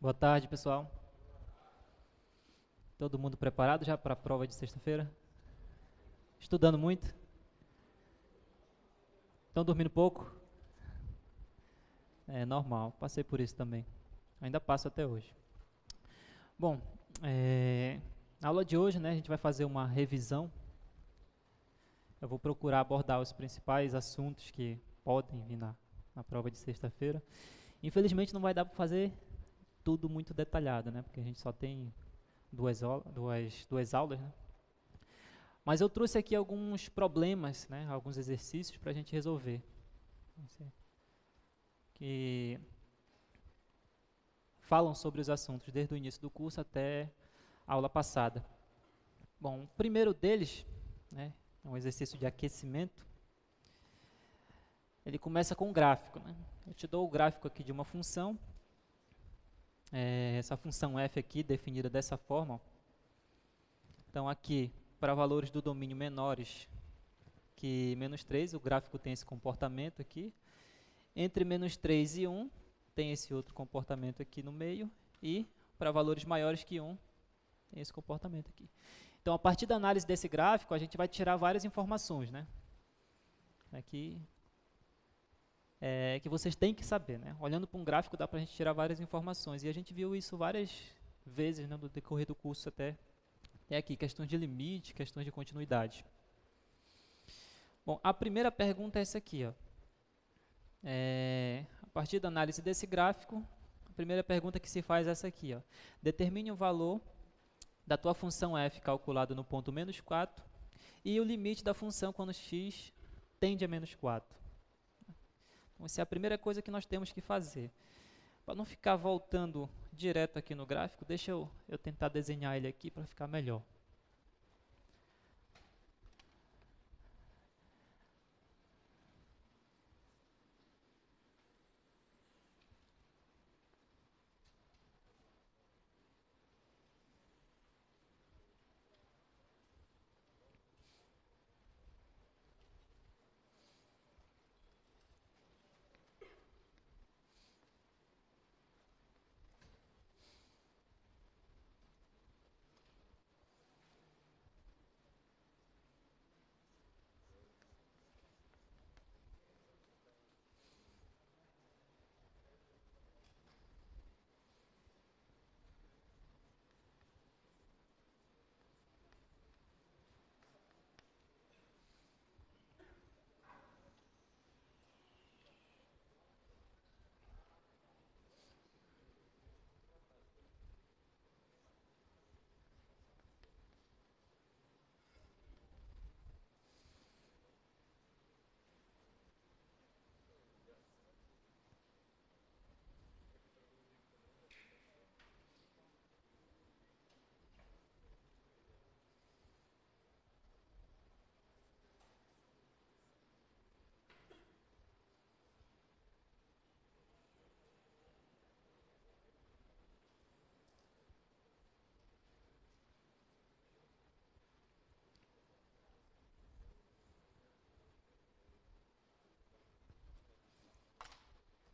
Boa tarde, pessoal. Todo mundo preparado já para a prova de sexta-feira? Estudando muito? Estão dormindo pouco? É normal, passei por isso também. Ainda passo até hoje. Bom, na aula de hoje, né, a gente vai fazer uma revisão. Eu vou procurar abordar os principais assuntos que podem vir na prova de sexta-feira. Infelizmente não vai dar para fazer tudo muito detalhado, né, porque a gente só tem duas aulas, né? Mas eu trouxe aqui alguns problemas, né, alguns exercícios para a gente resolver. Que falam sobre os assuntos desde o início do curso até a aula passada. Bom, o primeiro deles, né, é um exercício de aquecimento. Ele começa com um gráfico, né? Eu te dou o gráfico aqui de uma função. Essa função f aqui, definida dessa forma. Então, aqui, para valores do domínio menores que menos 3, o gráfico tem esse comportamento aqui. Entre menos 3 e 1, tem esse outro comportamento aqui no meio. E, para valores maiores que 1, tem esse comportamento aqui. Então, a partir da análise desse gráfico, a gente vai tirar várias informações, né? Aqui, que vocês têm que saber, né? Olhando para um gráfico, dá para a gente tirar várias informações. E a gente viu isso várias vezes, né, no decorrer do curso até aqui. Questões de limite, questões de continuidade. Bom, a primeira pergunta é essa aqui, ó. A partir da análise desse gráfico, a primeira pergunta que se faz é essa aqui, ó. Determine o valor da tua função f calculado no ponto menos 4 e o limite da função quando x tende a menos 4. Então, essa é a primeira coisa que nós temos que fazer. Para não ficar voltando direto aqui no gráfico, deixa eu tentar desenhar ele aqui para ficar melhor.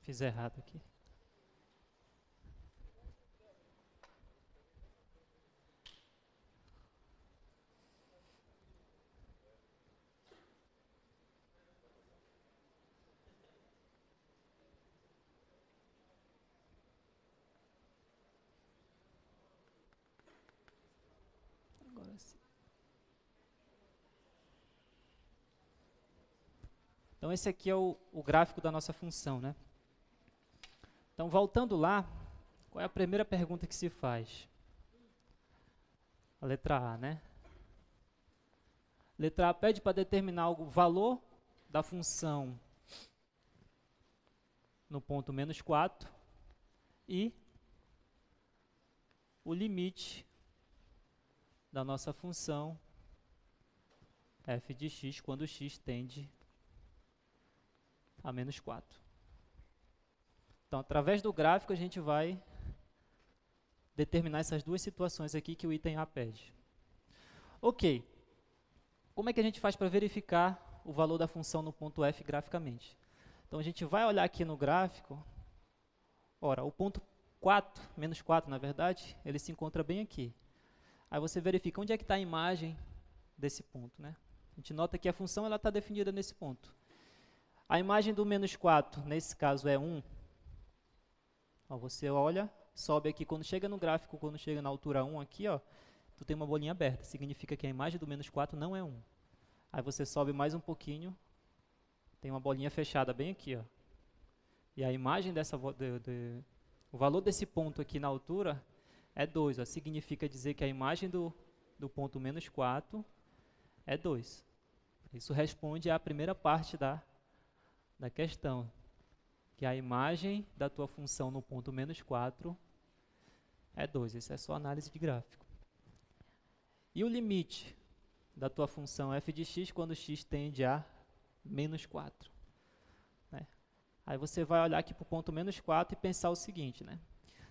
Fiz errado aqui. Agora sim. Então, esse aqui é o gráfico da nossa função, né? Então, voltando lá, qual é a primeira pergunta que se faz? A letra A, né? Letra A pede para determinar o valor da função no ponto menos 4 e o limite da nossa função f de x quando x tende a menos 4. Então, através do gráfico, a gente vai determinar essas duas situações aqui que o item A pede. Ok. Como é que a gente faz para verificar o valor da função no ponto f graficamente? Então, a gente vai olhar aqui no gráfico. Ora, o ponto 4, menos 4 na verdade, ele se encontra bem aqui. Aí você verifica onde é que está a imagem desse ponto, né? A gente nota que a função está definida nesse ponto. A imagem do menos 4, nesse caso, é 1. Ó, você olha, sobe aqui, quando chega no gráfico, quando chega na altura 1 aqui, ó, tu tem uma bolinha aberta, significa que a imagem do menos 4 não é 1. Aí você sobe mais um pouquinho, tem uma bolinha fechada bem aqui, ó. E a imagem dessa, o valor desse ponto aqui na altura é 2, ó, significa dizer que a imagem do ponto menos 4 é 2. Isso responde à primeira parte da questão, que a imagem da tua função no ponto menos 4 é 2. Isso é só análise de gráfico. E o limite da tua função f de x quando x tende a menos 4? Né? Aí você vai olhar aqui para o ponto menos 4 e pensar o seguinte, né?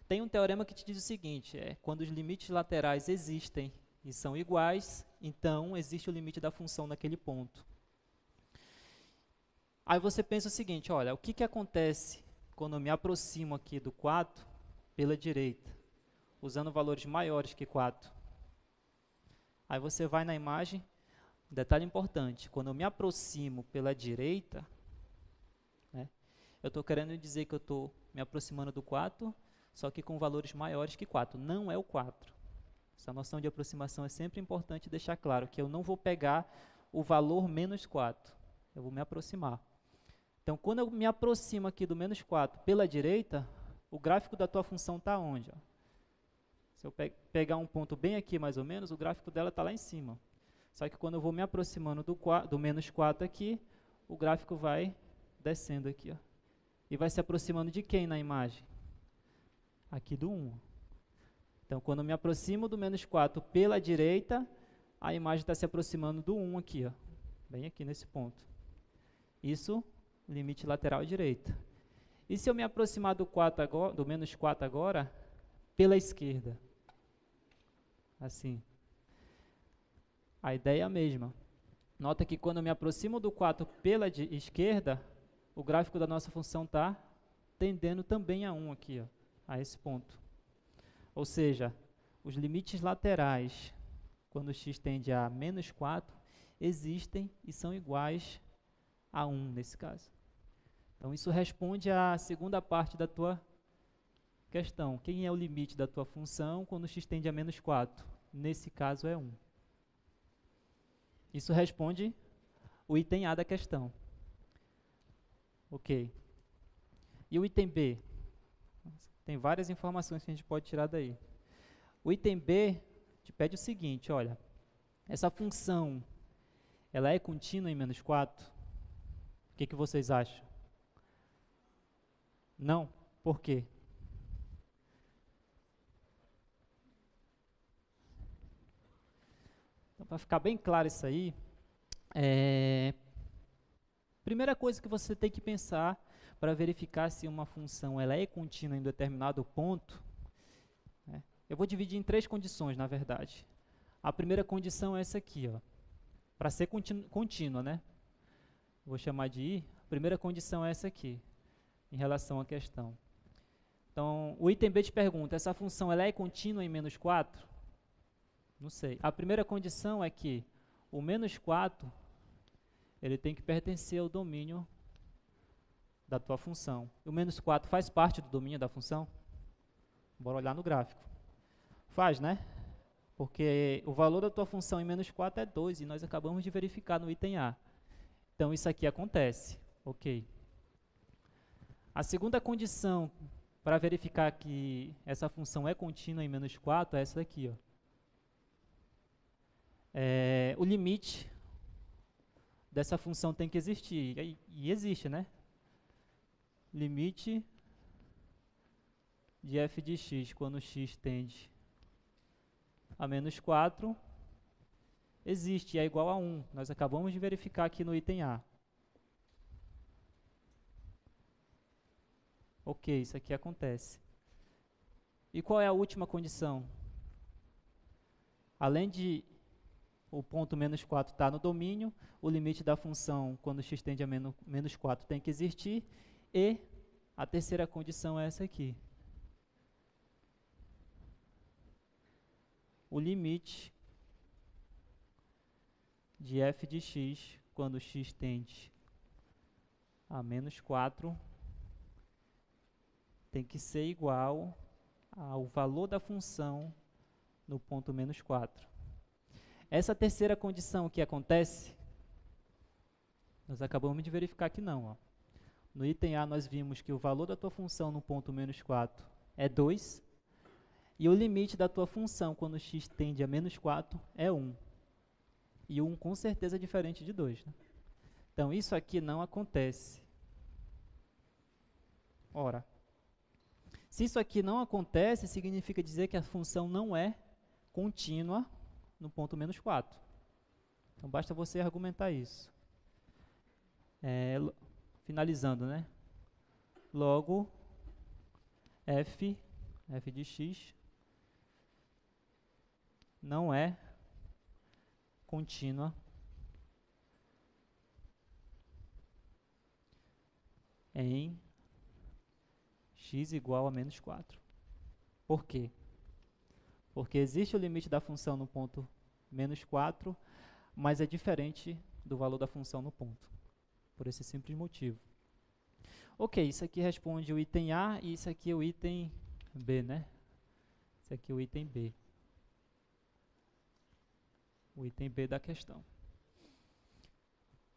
Tem um teorema que te diz o seguinte, quando os limites laterais existem e são iguais, então existe o limite da função naquele ponto. Aí você pensa o seguinte, olha, o que acontece quando eu me aproximo aqui do 4 pela direita, usando valores maiores que 4? Aí você vai na imagem, detalhe importante, quando eu me aproximo pela direita, né, eu estou querendo dizer que eu estou me aproximando do 4, só que com valores maiores que 4, não é o 4. Essa noção de aproximação é sempre importante deixar claro, que eu não vou pegar o valor menos 4, eu vou me aproximar. Então, quando eu me aproximo aqui do menos 4 pela direita, o gráfico da tua função está onde? Ó? Se eu pegar um ponto bem aqui, mais ou menos, o gráfico dela está lá em cima. Só que quando eu vou me aproximando do menos 4 aqui, o gráfico vai descendo aqui. Ó. E vai se aproximando de quem na imagem? Aqui do 1. Então, quando eu me aproximo do menos 4 pela direita, a imagem está se aproximando do 1 aqui, ó, bem aqui nesse ponto. Isso, limite lateral direita. E se eu me aproximar do menos 4 agora, pela esquerda? Assim. A ideia é a mesma. Nota que quando eu me aproximo do 4 pela esquerda, o gráfico da nossa função está tendendo também a 1 aqui, ó, a esse ponto. Ou seja, os limites laterais, quando x tende a menos 4, existem e são iguais a 1 nesse caso. Então, isso responde à segunda parte da tua questão. Quem é o limite da tua função quando x tende a menos 4? Nesse caso é 1. Isso responde o item A da questão. Ok. E o item B? Tem várias informações que a gente pode tirar daí. O item B te pede o seguinte, olha, essa função, ela é contínua em menos 4? O que vocês acham? Não? Por quê? Então, para ficar bem claro isso aí, primeira coisa que você tem que pensar para verificar se uma função ela é contínua em determinado ponto, né? Eu vou dividir em 3 condições, na verdade. A primeira condição é essa aqui, para ser contínua, né? Vou chamar de I. A primeira condição é essa aqui, em relação à questão. Então, o item B te pergunta, essa função ela é contínua em menos 4? Não sei. A primeira condição é que o menos 4 ele tem que pertencer ao domínio da tua função. O menos 4 faz parte do domínio da função? Bora olhar no gráfico. Faz, né? Porque o valor da tua função em menos 4 é 2, e nós acabamos de verificar no item A. Então, isso aqui acontece. Ok. A segunda condição para verificar que essa função é contínua em menos 4 é essa aqui, ó. O limite dessa função tem que existir, e existe, né? Limite de f de x quando x tende a menos 4 existe, é igual a 1. Nós acabamos de verificar aqui no item A. Ok, isso aqui acontece. E qual é a última condição? Além de o ponto menos 4 estar no domínio, o limite da função quando x tende a menos 4 tem que existir, e a terceira condição é essa aqui. o limite de f de x quando x tende a menos 4 tem que ser igual ao valor da função no ponto menos 4. Essa terceira condição que acontece, nós acabamos de verificar que não. Ó. No item A, nós vimos que o valor da tua função no ponto menos 4 é 2, e o limite da tua função quando x tende a menos 4 é 1. E 1 com certeza é diferente de 2. Né? Então, isso aqui não acontece. Ora, se isso aqui não acontece, significa dizer que a função não é contínua no ponto menos 4. Então, basta você argumentar isso. Finalizando, né? Logo, f de x não é contínua em x igual a menos 4. Por quê? Porque existe o limite da função no ponto menos 4, mas é diferente do valor da função no ponto. Por esse simples motivo. Ok, isso aqui responde o item A e isso aqui é o item B, né? Isso aqui é o item B. O item B da questão.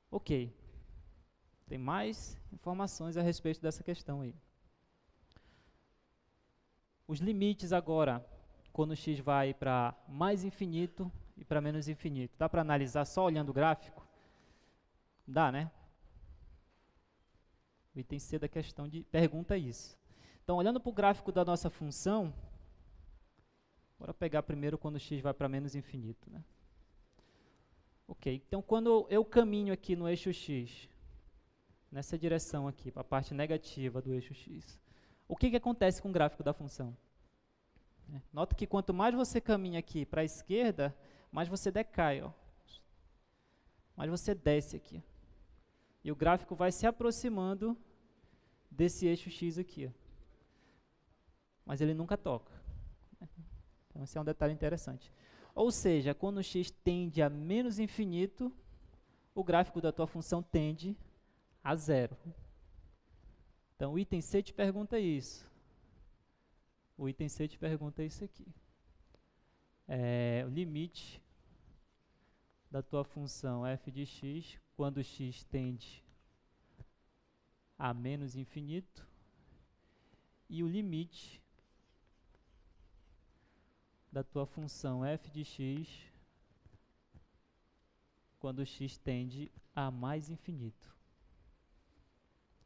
Ok. Tem mais informações a respeito dessa questão aí. Os limites agora, quando x vai para mais infinito e para menos infinito. Dá para analisar só olhando o gráfico? Dá, né? O item C da questão pergunta isso. Então, olhando para o gráfico da nossa função, bora pegar primeiro quando x vai para menos infinito. Né? Ok, então quando eu caminho aqui no eixo x, nessa direção aqui, para a parte negativa do eixo x, o que acontece com o gráfico da função? Nota que quanto mais você caminha aqui para a esquerda, mais você decai, ó. Mais você desce aqui. E o gráfico vai se aproximando desse eixo x aqui. Ó. Mas ele nunca toca. Então, esse é um detalhe interessante. Ou seja, quando x tende a menos infinito, o gráfico da tua função tende a 0. Então, o item C te pergunta isso. O item C te pergunta isso aqui. O limite da tua função f de x, quando x tende a menos infinito, e o limite da tua função f de x, quando x tende a mais infinito.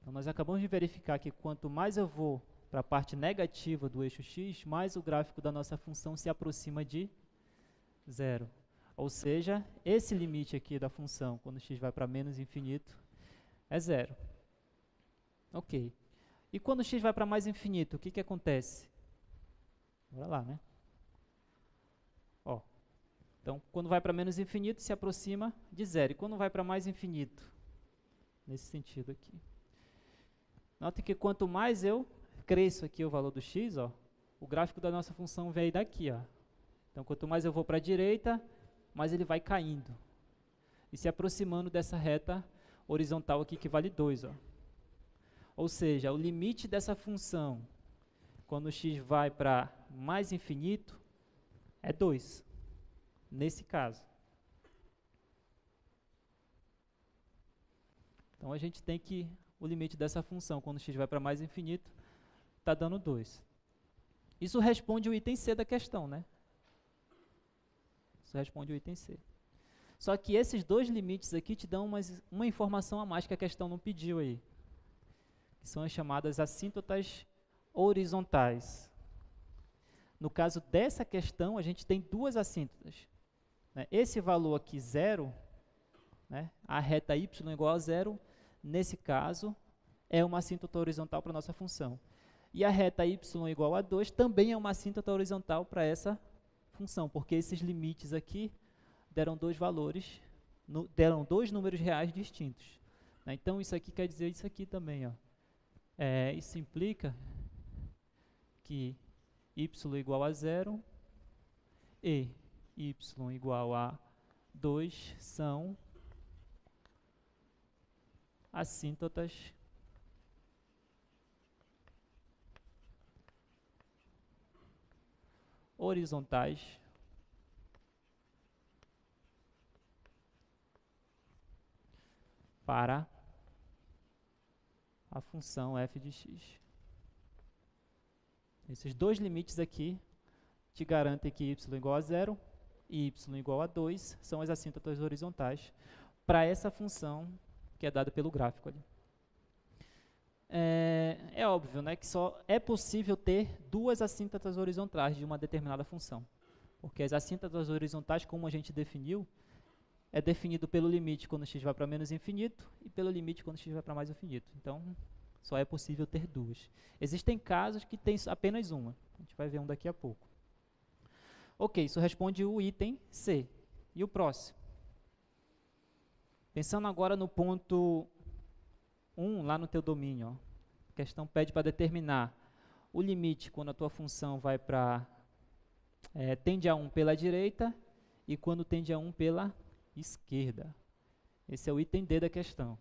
Então, nós acabamos de verificar que quanto mais eu vou para a parte negativa do eixo x, mais o gráfico da nossa função se aproxima de 0. Ou seja, esse limite aqui da função, quando x vai para menos infinito, é 0. Ok. E quando x vai para mais infinito, o que acontece? Bora lá, né? Ó. Então, quando vai para menos infinito, se aproxima de 0. E quando vai para mais infinito? Nesse sentido aqui. Note que quanto mais eu cresço aqui o valor do x, ó, o gráfico da nossa função vem daqui. Ó. Então, quanto mais eu vou para a direita, mais ele vai caindo. E se aproximando dessa reta horizontal aqui, que vale 2. Ó. Ou seja, o limite dessa função, quando x vai para mais infinito, é 2. Nesse caso. Então, a gente tem que o limite dessa função, quando x vai para mais infinito, está dando 2. Isso responde o item C da questão, né? Isso responde o item C. Só que esses dois limites aqui te dão uma informação a mais que a questão não pediu aí. Que são as chamadas assíntotas horizontais. No caso dessa questão, a gente tem duas assíntotas. Né? Esse valor aqui, 0, né? A reta y igual a 0, nesse caso, é uma assíntota horizontal para a nossa função. E a reta y igual a 2 também é uma assíntota horizontal para essa função, porque esses limites aqui deram dois valores, deram dois números reais distintos. Né? Então, isso aqui quer dizer isso aqui também. Ó. Isso implica que y igual a 0 e y igual a 2 são assíntotas horizontais para a função f de x. Esses dois limites aqui te garantem que y igual a 0 e y igual a 2 são as assíntotas horizontais para essa função que é dada pelo gráfico ali. É óbvio, né, que só é possível ter duas assíntotas horizontais de uma determinada função. Porque as assíntotas horizontais, como a gente definiu, é definido pelo limite quando x vai para menos infinito e pelo limite quando x vai para mais infinito. Então, só é possível ter duas. Existem casos que tem apenas uma. A gente vai ver um daqui a pouco. Ok, isso responde o item C. E o próximo? Pensando agora no ponto 1, lá no teu domínio, ó. A questão pede para determinar o limite quando a tua função vai para tende a 1 pela direita e quando tende a 1 pela esquerda. Esse é o item D da questão.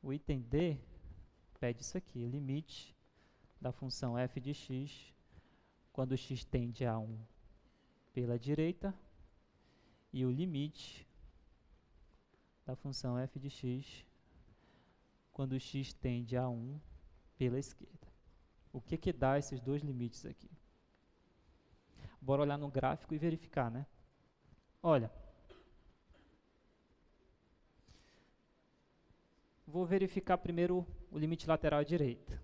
O item D pede isso aqui, o limite da função f de x quando x tende a 1 pela direita e o limite da função f de x quando x tende a 1 pela esquerda. O que dá esses dois limites aqui? Bora olhar no gráfico e verificar, né? Olha, vou verificar primeiro o limite lateral à direita.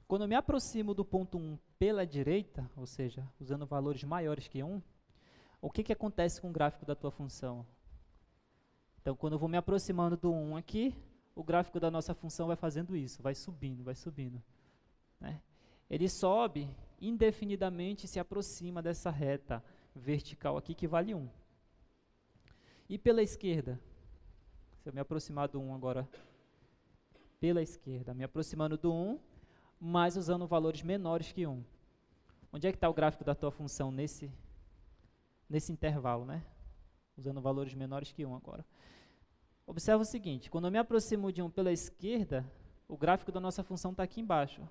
Quando eu me aproximo do ponto 1 pela direita, ou seja, usando valores maiores que 1, o que acontece com o gráfico da tua função? Então, quando eu vou me aproximando do 1 aqui, o gráfico da nossa função vai fazendo isso, vai subindo, né? Ele sobe indefinidamente e se aproxima dessa reta vertical aqui que vale 1. E pela esquerda? Se eu me aproximar do 1 agora pela esquerda, me aproximando do 1, mas usando valores menores que 1. Onde é que está o gráfico da tua função nesse intervalo, né? Usando valores menores que 1 agora. Observa o seguinte, quando eu me aproximo de 1 pela esquerda, o gráfico da nossa função está aqui embaixo.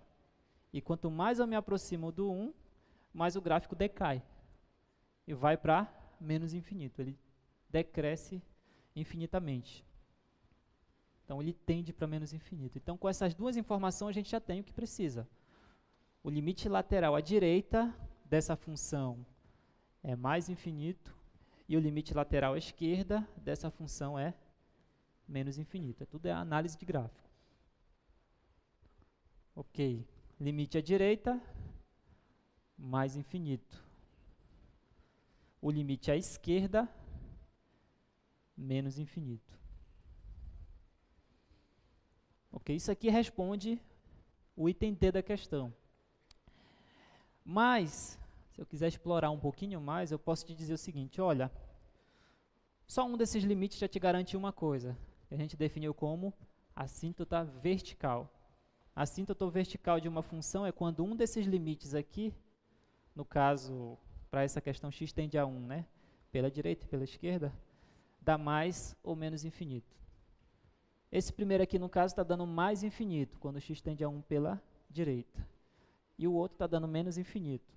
E quanto mais eu me aproximo do 1, mais o gráfico decai. E vai para menos infinito. Ele decresce infinitamente. Então, ele tende para menos infinito. Então, com essas duas informações, a gente já tem o que precisa. O limite lateral à direita dessa função é mais infinito e o limite lateral à esquerda dessa função é menos infinito. Tudo é análise de gráfico. Ok. Limite à direita, mais infinito. O limite à esquerda, menos infinito. Ok, isso aqui responde o item D da questão. Mas, se eu quiser explorar um pouquinho mais, eu posso te dizer o seguinte, olha, só um desses limites já te garante uma coisa, que a gente definiu como assíntota vertical. A assíntota vertical de uma função é quando um desses limites aqui, no caso, para essa questão x tende a 1, né? Pela direita e pela esquerda, dá mais ou menos infinito. Esse primeiro aqui, no caso, está dando mais infinito, quando x tende a 1 pela direita. E o outro está dando menos infinito.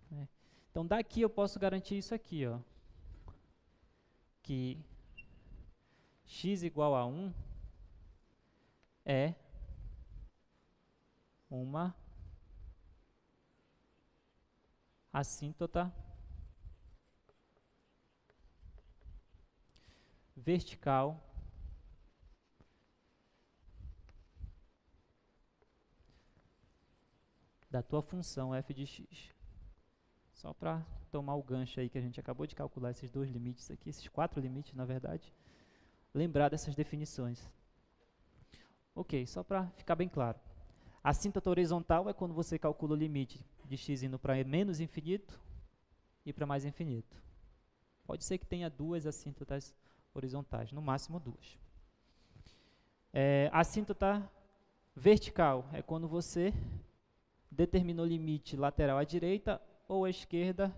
Né? Então, daqui eu posso garantir isso aqui, ó, que x igual a 1 é uma assíntota vertical da tua função f de x. Só para tomar o gancho aí que a gente acabou de calcular esses dois limites aqui, esses 4 limites, na verdade, lembrar dessas definições. Ok, só para ficar bem claro. A assíntota horizontal é quando você calcula o limite de x indo para menos infinito e para mais infinito. Pode ser que tenha duas assíntotas horizontais, no máximo duas. A assíntota vertical é quando você determina o limite lateral à direita ou à esquerda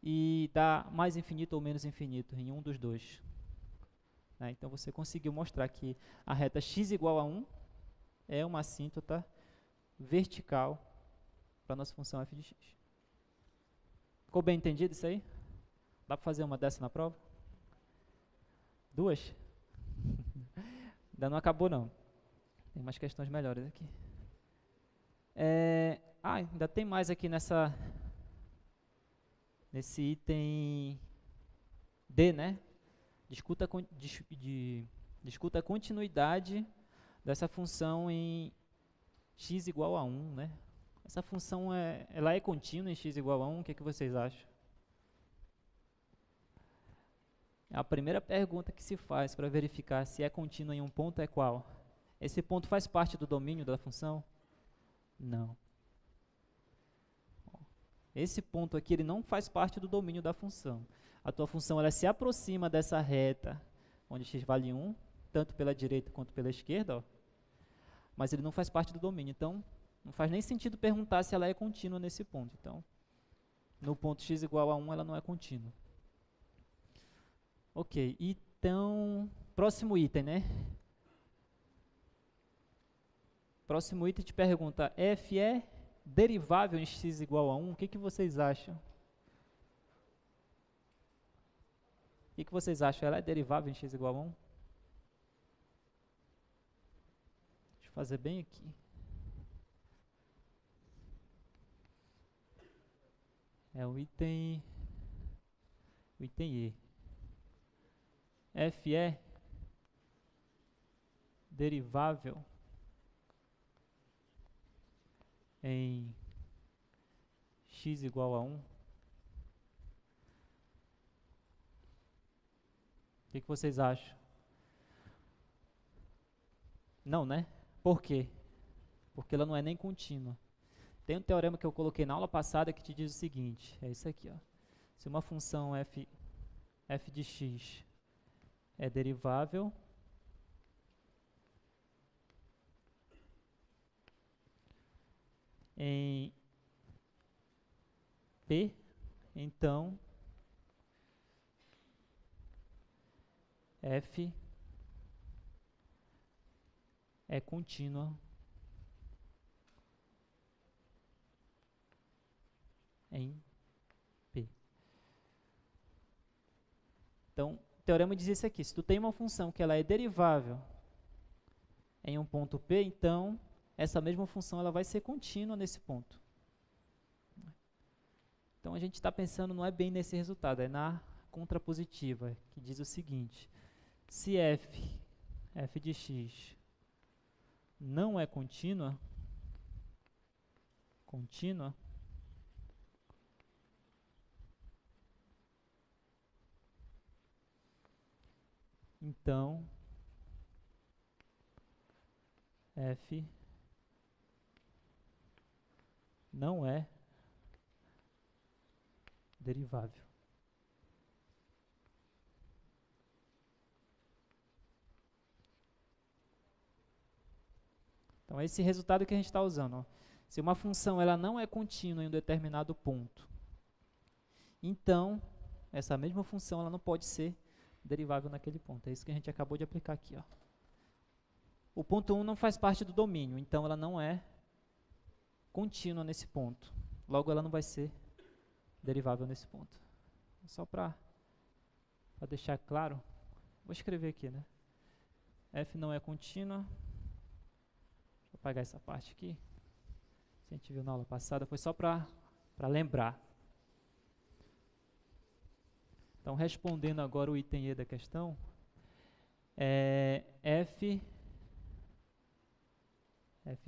e dá mais infinito ou menos infinito em um dos dois. Né? Então, você conseguiu mostrar que a reta x igual a 1 é uma assíntota vertical para a nossa função f de x. Ficou bem entendido isso aí? Dá para fazer uma dessa na prova? Duas? Ainda não acabou, não. Tem mais questões melhores aqui. Ainda tem mais aqui nesse item D, né? Discuta a continuidade dessa função em x igual a 1, né? Essa função ela é contínua em x igual a 1, o que vocês acham? A primeira pergunta que se faz para verificar se é contínua em um ponto é qual? Esse ponto faz parte do domínio da função? Não. Esse ponto aqui ele não faz parte do domínio da função. A tua função ela se aproxima dessa reta, onde x vale 1, tanto pela direita quanto pela esquerda, ó, mas ele não faz parte do domínio. Então, não faz nem sentido perguntar se ela é contínua nesse ponto. Então, no ponto x igual a 1, ela não é contínua. Ok, então, próximo item, né? Próximo item te pergunta, f é derivável em x igual a 1? O que vocês acham? O que vocês acham? Ela é derivável em x igual a 1? Deixa eu fazer bem aqui. É o item E. F é derivável em x igual a 1? O que vocês acham? Não, né? Por quê? Porque ela não é nem contínua. Tem um teorema que eu coloquei na aula passada que te diz o seguinte, é isso aqui, ó. Se uma função f de x é derivável em P, então f é contínua em P. Então, o teorema diz isso aqui, se tu tem uma função que ela é derivável em um ponto P, então essa mesma função ela vai ser contínua nesse ponto. Então, a gente está pensando, não é bem nesse resultado, é na contrapositiva, que diz o seguinte, se f de x não é contínua, então f não é derivável. Então, esse resultado que a gente está usando. Ó. Se uma função ela não é contínua em um determinado ponto, então, essa mesma função ela não pode ser derivável naquele ponto. É isso que a gente acabou de aplicar aqui. Ó. O ponto 1 não faz parte do domínio, então ela não é contínua nesse ponto. Logo, ela não vai ser derivável nesse ponto. Só para deixar claro, vou escrever aqui, né? F não é contínua. Deixa eu apagar essa parte aqui. Que a gente viu na aula passada, foi só para lembrar. Então, respondendo agora o item E da questão, f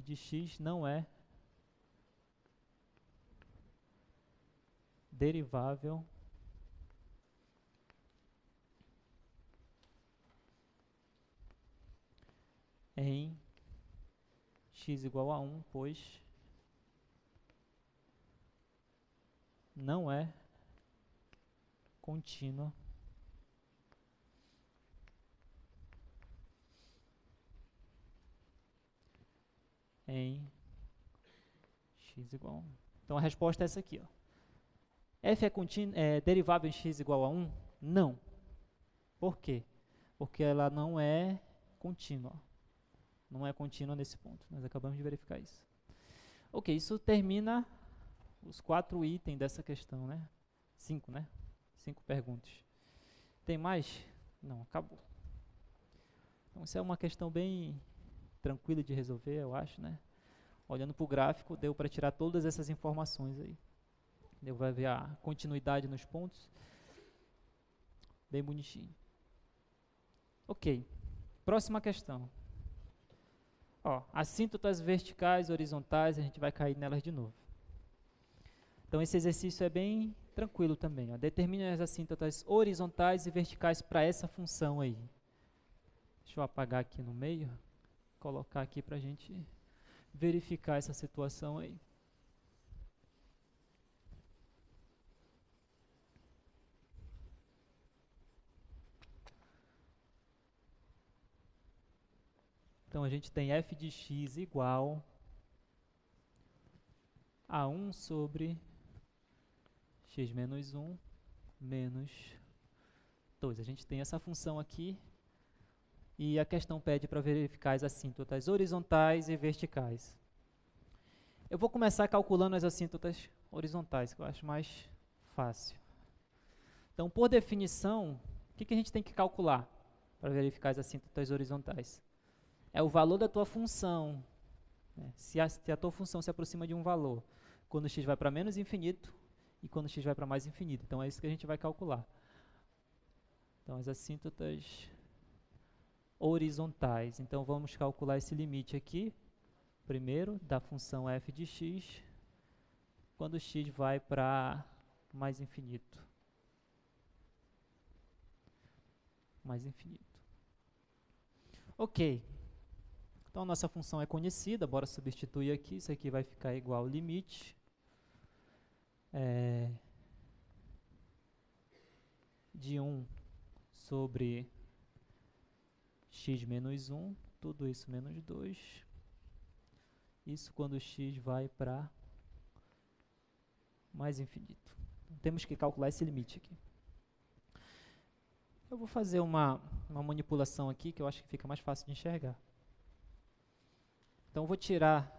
de x não é derivável em x igual a 1, pois não é contínua em x igual a 1. Então a resposta é essa aqui. Ó. F é derivável em x igual a 1? Não. Por quê? Porque ela não é contínua. Não é contínua nesse ponto. Nós acabamos de verificar isso. Ok, isso termina os 4 itens dessa questão, né? 5, né? 5 perguntas. Tem mais? Não, acabou. Então, isso é uma questão bem tranquila de resolver, eu acho, né? Olhando para o gráfico, deu para tirar todas essas informações aí. Deu para ver a continuidade nos pontos. Bem bonitinho. Ok. Próxima questão. Ó, assíntotas verticais, horizontais, a gente vai cair nelas de novo. Então, esse exercício é bem tranquilo também. Ó. Determine as assíntotas horizontais e verticais para essa função aí. Deixa eu apagar aqui no meio, colocar aqui para a gente verificar essa situação aí. Então, a gente tem f de x igual a 1 sobre x menos 1 menos 2. A gente tem essa função aqui e a questão pede para verificar as assíntotas horizontais e verticais. Eu vou começar calculando as assíntotas horizontais, que eu acho mais fácil. Então, por definição, o que a gente tem que calcular para verificar as assíntotas horizontais? É o valor da tua função. Né? Se a tua função se aproxima de um valor, quando x vai para menos infinito e quando x vai para mais infinito. Então, é isso que a gente vai calcular. Então, as assíntotas horizontais. Então, vamos calcular esse limite aqui, primeiro, da função f de x, quando x vai para mais infinito. Mais infinito. Ok. Então, a nossa função é conhecida, bora substituir aqui, isso aqui vai ficar igual ao limite de 1 sobre x menos 1, tudo isso menos 2, isso quando x vai para mais infinito. Então, temos que calcular esse limite aqui. Eu vou fazer uma manipulação aqui que eu acho que fica mais fácil de enxergar. Então, eu vou tirar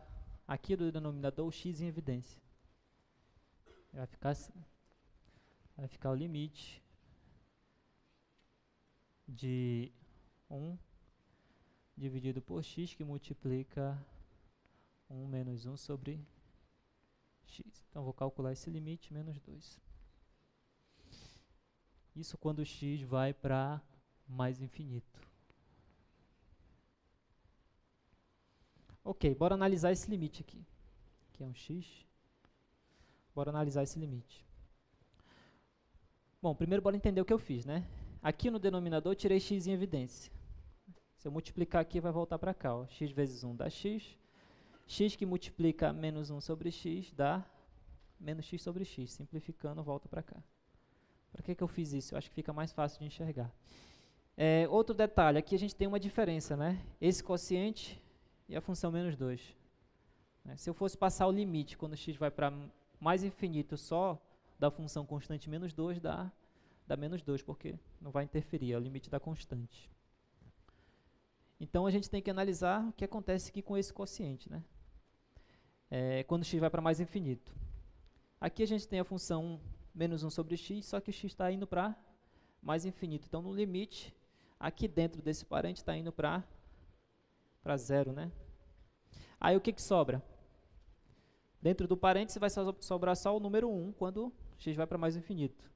aqui do denominador o x em evidência. Vai ficar assim. Vai ficar o limite de 1 dividido por x, que multiplica 1 menos 1 sobre x. Então, vou calcular esse limite, menos 2. Isso quando x vai para mais infinito. Ok, bora analisar esse limite aqui. Aqui é um x. Bora analisar esse limite. Bom, primeiro bora entender o que eu fiz, né? Aqui no denominador eu tirei x em evidência. Se eu multiplicar aqui, vai voltar para cá. Ó. X vezes 1 dá x. X que multiplica menos 1 sobre x dá menos x sobre x. Simplificando, volta para cá. Para que eu fiz isso? Eu acho que fica mais fácil de enxergar. Outro detalhe, aqui a gente tem uma diferença, né? Esse quociente e a função menos 2. Se eu fosse passar o limite, quando x vai para mais infinito só da função constante menos 2, dá menos 2, porque não vai interferir, é o limite da constante. Então, a gente tem que analisar o que acontece aqui com esse quociente, né? Quando x vai para mais infinito. Aqui a gente tem a função menos 1 sobre x, só que o x está indo para mais infinito. Então, no limite, aqui dentro desse parente está indo para zero, né? Aí, o que sobra? Dentro do parênteses vai sobrar só o número 1 quando x vai para mais infinito.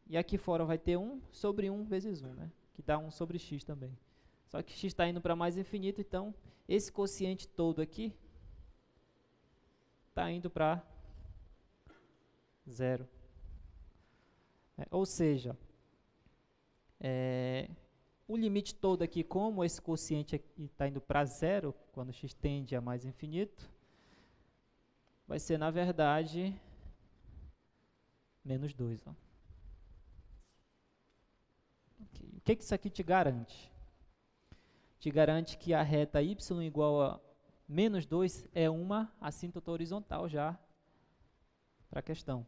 E aqui fora vai ter 1 sobre 1 vezes 1, né? Que dá 1 sobre x também. Só que x está indo para mais infinito, então esse quociente todo aqui está indo para zero. Ou seja, o limite todo aqui, como esse quociente está indo para zero, quando x tende a mais infinito, vai ser, na verdade, menos 2. Ó. Okay. O que isso aqui te garante? Te garante que a reta y igual a menos 2 é uma assíntota horizontal já para a questão.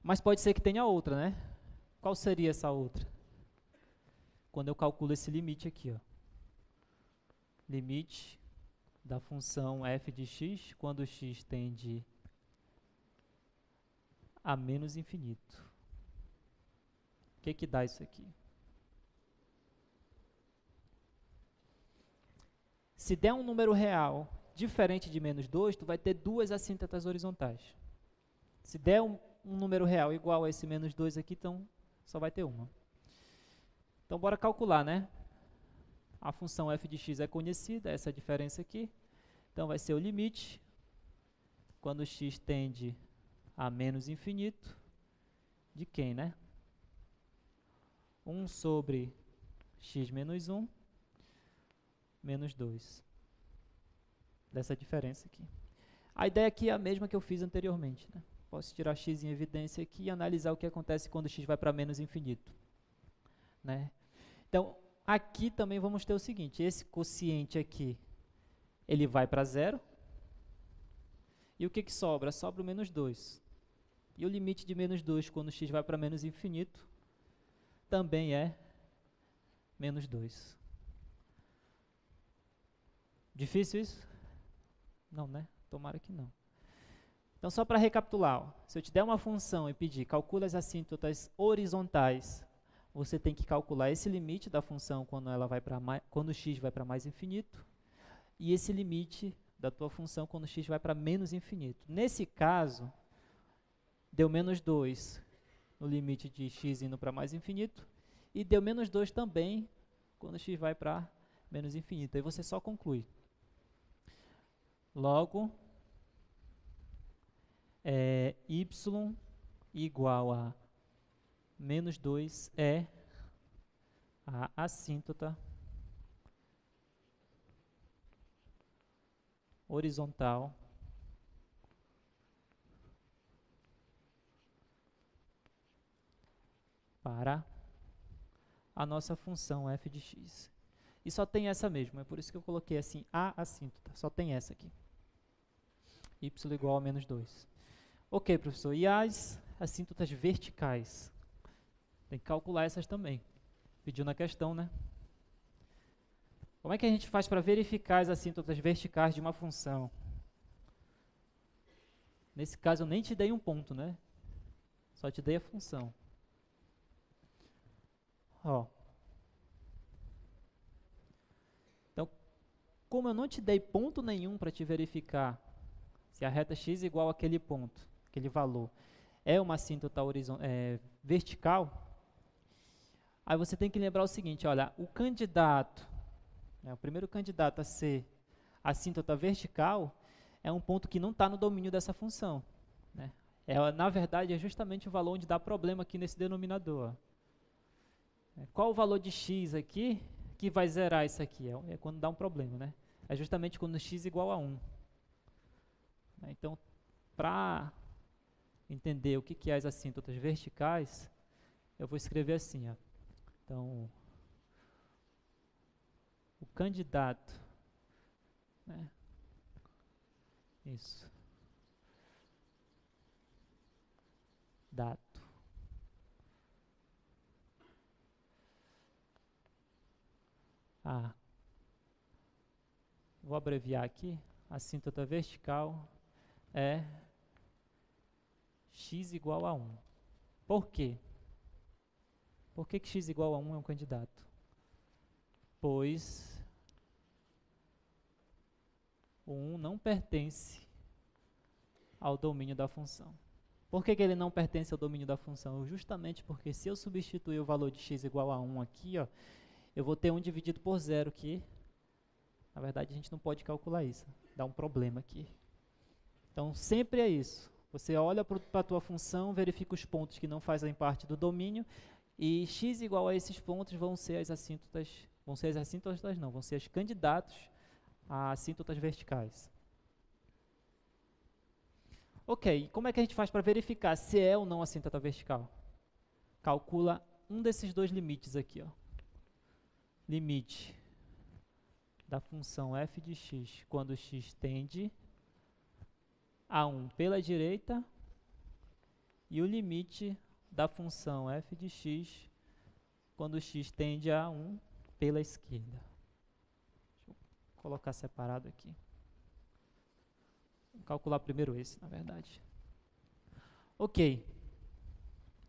Mas pode ser que tenha outra, né? Qual seria essa outra? Quando eu calculo esse limite aqui, ó. Limite da função f de x quando x tende a menos infinito. O que dá isso aqui? Se der um número real diferente de menos 2, tu vai ter duas assíntotas horizontais. Se der um número real igual a esse menos 2 aqui, então só vai ter uma. Então, bora calcular, né? A função f de x é conhecida, essa diferença aqui. Então, vai ser o limite, quando x tende a menos infinito, de quem, né? 1 sobre x menos 1, menos 2. Dessa diferença aqui. A ideia aqui é a mesma que eu fiz anteriormente, né? Posso tirar x em evidência aqui e analisar o que acontece quando x vai para menos infinito, né? Então, aqui também vamos ter o seguinte, esse quociente aqui, ele vai para zero. E o que sobra? Sobra o menos 2. E o limite de menos 2 quando x vai para menos infinito também é menos 2. Difícil isso? Não, né? Tomara que não. Então, só para recapitular, ó, se eu te der uma função e pedir calcula as assíntotas horizontais, você tem que calcular esse limite da função quando x vai para mais infinito e esse limite da tua função quando x vai para menos infinito. Nesse caso, deu menos 2 no limite de x indo para mais infinito e deu menos 2 também quando x vai para menos infinito. Aí você só conclui. Logo, y igual a menos 2 é a assíntota horizontal para a nossa função f de x. E só tem essa mesmo, é por isso que eu coloquei assim, a assíntota, só tem essa aqui. Y igual a menos 2. Ok, professor, e as assíntotas verticais? Tem que calcular essas também. Pediu na questão, né? Como é que a gente faz para verificar as assíntotas verticais de uma função? Nesse caso, eu nem te dei um ponto, né? Só te dei a função. Ó. Então, como eu não te dei ponto nenhum para te verificar se a reta x igual àquele ponto, aquele valor, é uma assíntota vertical, aí você tem que lembrar o seguinte, olha, o candidato, o primeiro candidato a ser assíntota vertical é um ponto que não está no domínio dessa função, né? Na verdade, é justamente o valor onde dá problema aqui nesse denominador. Qual o valor de x aqui que vai zerar isso aqui? É quando dá um problema, né? É justamente quando x igual a 1. Então, para entender o que é as assíntotas verticais, eu vou escrever assim, ó. Então, o candidato, né? Isso. Dato. Vou abreviar aqui. Assíntota vertical é x igual a 1. Por quê? Por que x igual a 1 é um candidato? Pois o 1 não pertence ao domínio da função. Por que ele não pertence ao domínio da função? Justamente porque se eu substituir o valor de x igual a 1 aqui, ó, eu vou ter 1 dividido por 0, que na verdade a gente não pode calcular isso. Dá um problema aqui. Então sempre é isso. Você olha para a tua função, verifica os pontos que não fazem parte do domínio, e x igual a esses pontos vão ser as assíntotas, vão ser os candidatos a assíntotas verticais. Ok, como é que a gente faz para verificar se é ou não assíntota vertical? Calcula um desses dois limites aqui, ó. Limite da função f de x quando x tende a 1 pela direita e o limite da função f de x quando x tende a 1 pela esquerda. Deixa eu colocar separado aqui. Vou calcular primeiro esse, na verdade. Ok.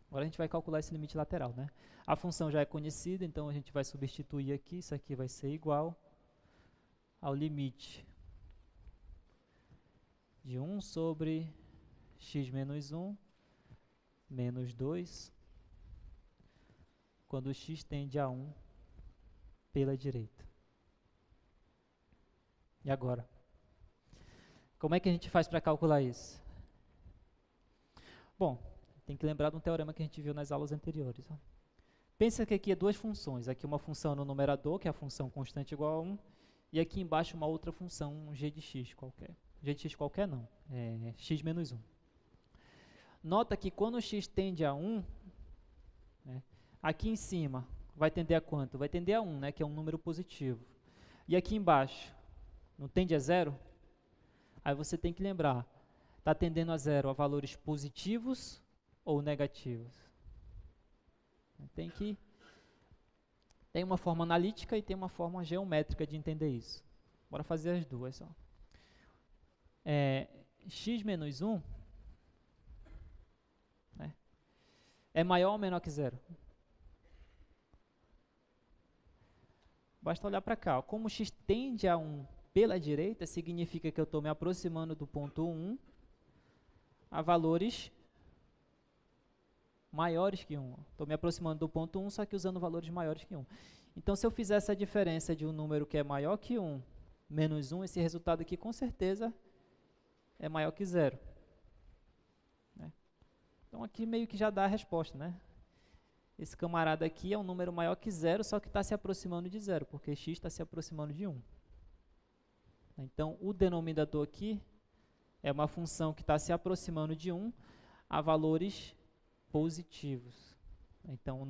Agora a gente vai calcular esse limite lateral, né? A função já é conhecida, então a gente vai substituir aqui. Isso aqui vai ser igual ao limite de 1 sobre x menos 1 menos 2 quando x tende a 1 pela direita. E agora? Como é que a gente faz para calcular isso? Bom, tem que lembrar de um teorema que a gente viu nas aulas anteriores. Ó. Pensa que aqui é duas funções. Aqui uma função no numerador, que é a função constante igual a 1, e aqui embaixo uma outra função, um g de x qualquer. G de x qualquer não, é x menos 1. Nota que quando x tende a 1, né, aqui em cima vai tender a quanto? Vai tender a 1, né, que é um número positivo. E aqui embaixo, não tende a 0? Aí você tem que lembrar, está tendendo a 0 a valores positivos ou negativos? Tem uma forma analítica e tem uma forma geométrica de entender isso. Bora fazer as duas. Ó. X menos 1 né, é maior ou menor que 0? Basta olhar para cá. Ó. Como x tende a 1 pela direita, significa que eu estou me aproximando do ponto 1 a valores maiores que 1. Estou me aproximando do ponto 1, só que usando valores maiores que 1. Então, se eu fizer essa diferença de um número que é maior que 1 menos 1, esse resultado aqui com certeza é maior que 0. Né? Então, aqui meio que já dá a resposta. Né? Esse camarada aqui é um número maior que 0, só que está se aproximando de 0, porque x está se aproximando de 1. Então, o denominador aqui é uma função que está se aproximando de 1 a valores positivos. Então, o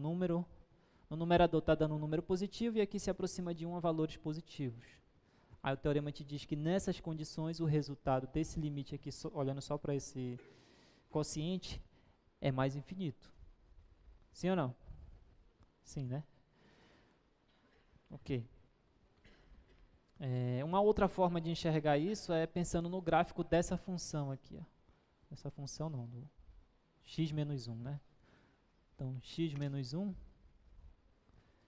numerador está dando um número positivo e aqui se aproxima de 1 a valores positivos. Aí o teorema te diz que nessas condições o resultado desse limite aqui, olhando só para esse quociente, é mais infinito. Sim ou não? Sim, né? Ok. Uma outra forma de enxergar isso é pensando no gráfico dessa função aqui. Ó. Essa função não, do x menos 1, né? Então, x menos 1,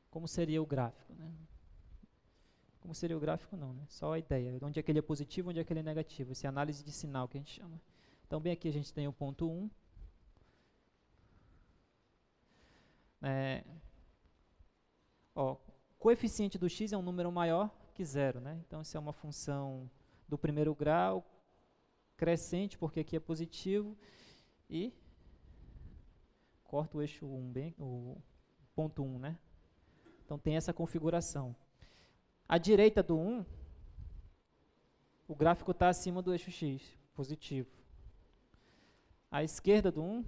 como seria o gráfico, né? Como seria o gráfico não, né? Só a ideia, onde é que ele é positivo, onde é que ele é negativo, essa é a análise de sinal que a gente chama. Então, bem aqui a gente tem o ponto 1. Coeficiente do x é um número maior que 0, né? Então, isso é uma função do primeiro grau, crescente, porque aqui é positivo, e corta o eixo 1, o ponto 1, né? Então, tem essa configuração. À direita do 1, o gráfico está acima do eixo x, positivo. À esquerda do 1,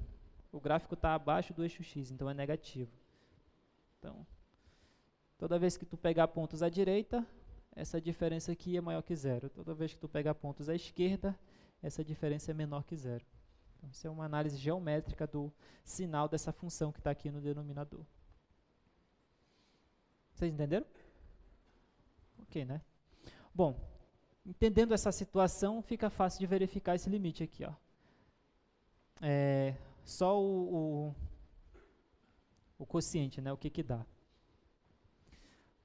o gráfico está abaixo do eixo x, então é negativo. Então, toda vez que tu pegar pontos à direita, essa diferença aqui é maior que 0. Toda vez que tu pegar pontos à esquerda, essa diferença é menor que 0. Então, isso é uma análise geométrica do sinal dessa função que está aqui no denominador. Vocês entenderam? Ok, né? Bom, entendendo essa situação, fica fácil de verificar esse limite aqui. Ó. Só o quociente, né? O que dá.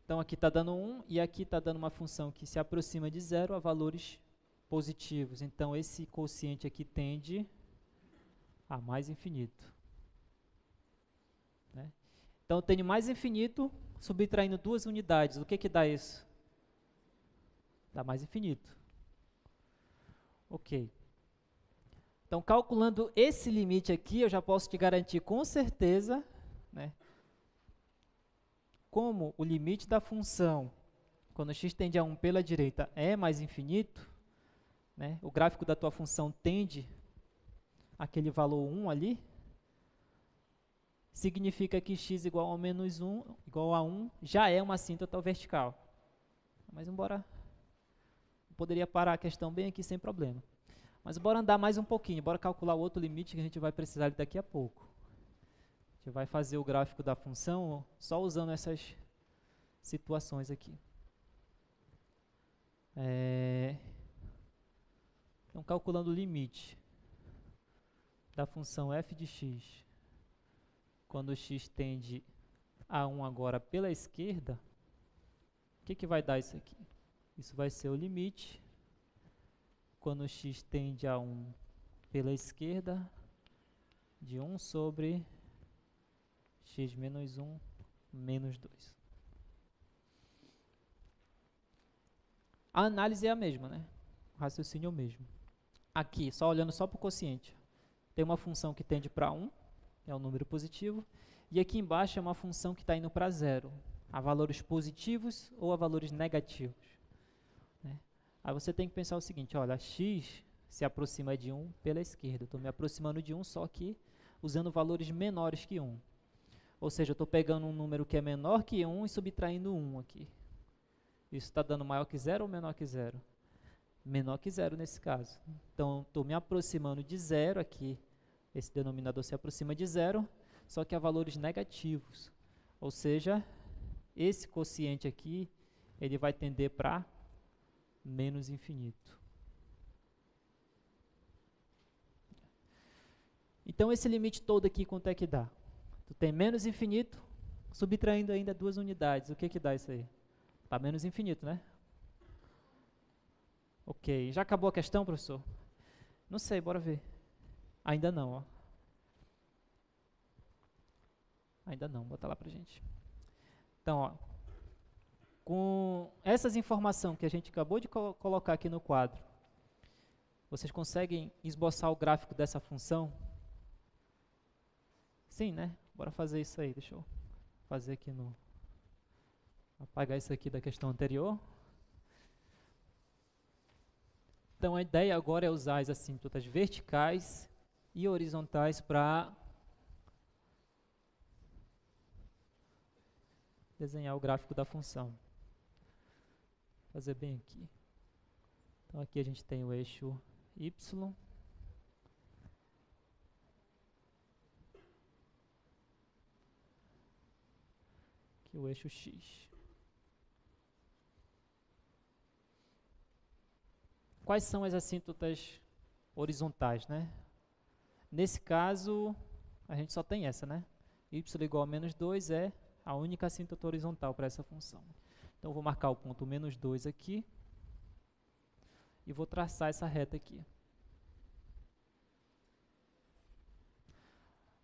Então, aqui está dando 1 e aqui está dando uma função que se aproxima de 0 a valores positivos. Então, esse quociente aqui tende a mais infinito. Né? Então, eu tenho mais infinito subtraindo 2 unidades. O que dá isso? Dá mais infinito. Ok. Então, calculando esse limite aqui, eu já posso te garantir com certeza, né, como o limite da função, quando x tende a 1 pela direita, é mais infinito, né, o gráfico da tua função tende àquele valor 1 ali, significa que x igual a menos 1, igual a 1, já é uma assíntota vertical. Mas embora poderia parar a questão bem aqui sem problema. Mas bora andar mais um pouquinho, bora calcular o outro limite que a gente vai precisar daqui a pouco. A gente vai fazer o gráfico da função só usando essas situações aqui. Então, calculando o limite da função f de x, quando x tende a 1 agora pela esquerda, o que vai dar isso aqui? Isso vai ser o limite quando x tende a 1 pela esquerda de 1 sobre x menos 1 menos 2. A análise é a mesma, né? O raciocínio é o mesmo. Aqui, só olhando só para o quociente, tem uma função que tende para 1, é um número positivo, e aqui embaixo é uma função que está indo para 0, a valores positivos ou a valores negativos. Né? Aí você tem que pensar o seguinte, olha, x se aproxima de 1 pela esquerda, estou me aproximando de 1 só que usando valores menores que 1. Ou seja, eu estou pegando um número que é menor que 1 e subtraindo 1 aqui. Isso está dando maior que 0 ou menor que 0? Menor que 0 nesse caso. Então, estou me aproximando de 0 aqui. Esse denominador se aproxima de 0, só que a valores negativos. Ou seja, esse quociente aqui, ele vai tender para menos infinito. Então, esse limite todo aqui, quanto é que dá? Tu tem menos infinito, subtraindo ainda 2 unidades. O que dá isso aí? Está menos infinito, né? Ok. Já acabou a questão, professor? Não sei, bora ver. Ainda não, ó. Ainda não, bota lá pra gente. Então, ó, com essas informações que a gente acabou de colocar aqui no quadro, vocês conseguem esboçar o gráfico dessa função? Sim, né? Bora fazer isso aí. Deixa eu fazer aqui no... apagar isso aqui da questão anterior. Então, a ideia agora é usar as assíntotas verticais e horizontais para desenhar o gráfico da função. Vou fazer bem aqui. Então, aqui a gente tem o eixo y. Aqui o eixo x. Quais são as assíntotas horizontais, né? Nesse caso, a gente só tem essa, né? Y igual a menos 2 é a única assíntota horizontal para essa função. Então, vou marcar o ponto menos 2 aqui e vou traçar essa reta aqui.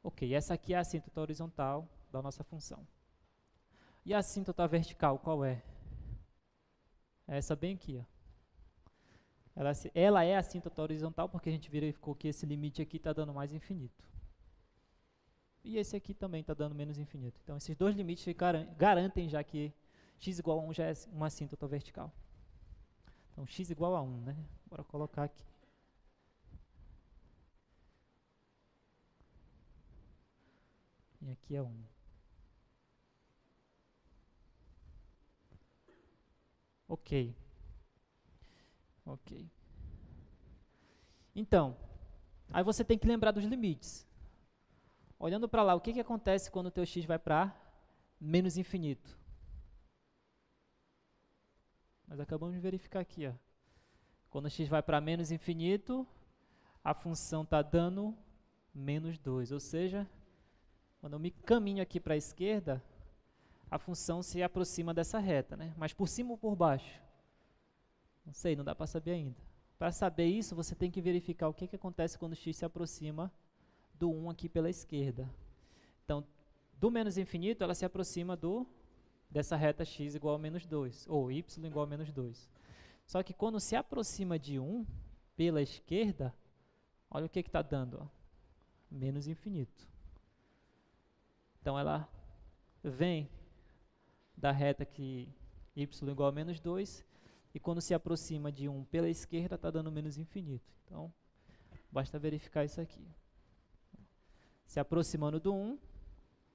Ok, essa aqui é a assíntota horizontal da nossa função. E a assíntota vertical, qual é? Essa bem aqui, ó. Ela é a assíntota horizontal porque a gente verificou que esse limite aqui está dando mais infinito. E esse aqui também está dando menos infinito. Então, esses dois limites garantem já que x igual a 1 já é uma assíntota vertical. Então, x igual a 1, né? Bora colocar aqui. E aqui é 1. Ok. Ok. Então, aí você tem que lembrar dos limites. Olhando para lá, o que acontece quando o teu x vai para menos infinito? Nós acabamos de verificar aqui, ó. Quando o x vai para menos infinito, a função está dando menos 2. Ou seja, quando eu me caminho aqui para a esquerda, a função se aproxima dessa reta, né? Mas por cima ou por baixo? Não sei, não dá para saber ainda. Para saber isso, você tem que verificar o que acontece quando o x se aproxima do 1 aqui pela esquerda. Então, do menos infinito, ela se aproxima dessa reta x igual a menos 2, ou y igual a menos 2. Só que quando se aproxima de 1 pela esquerda, olha o que está dando, ó, menos infinito. Então, ela vem da reta que y igual a menos 2, e quando se aproxima de 1 pela esquerda, está dando menos infinito. Então, basta verificar isso aqui. Se aproximando do 1,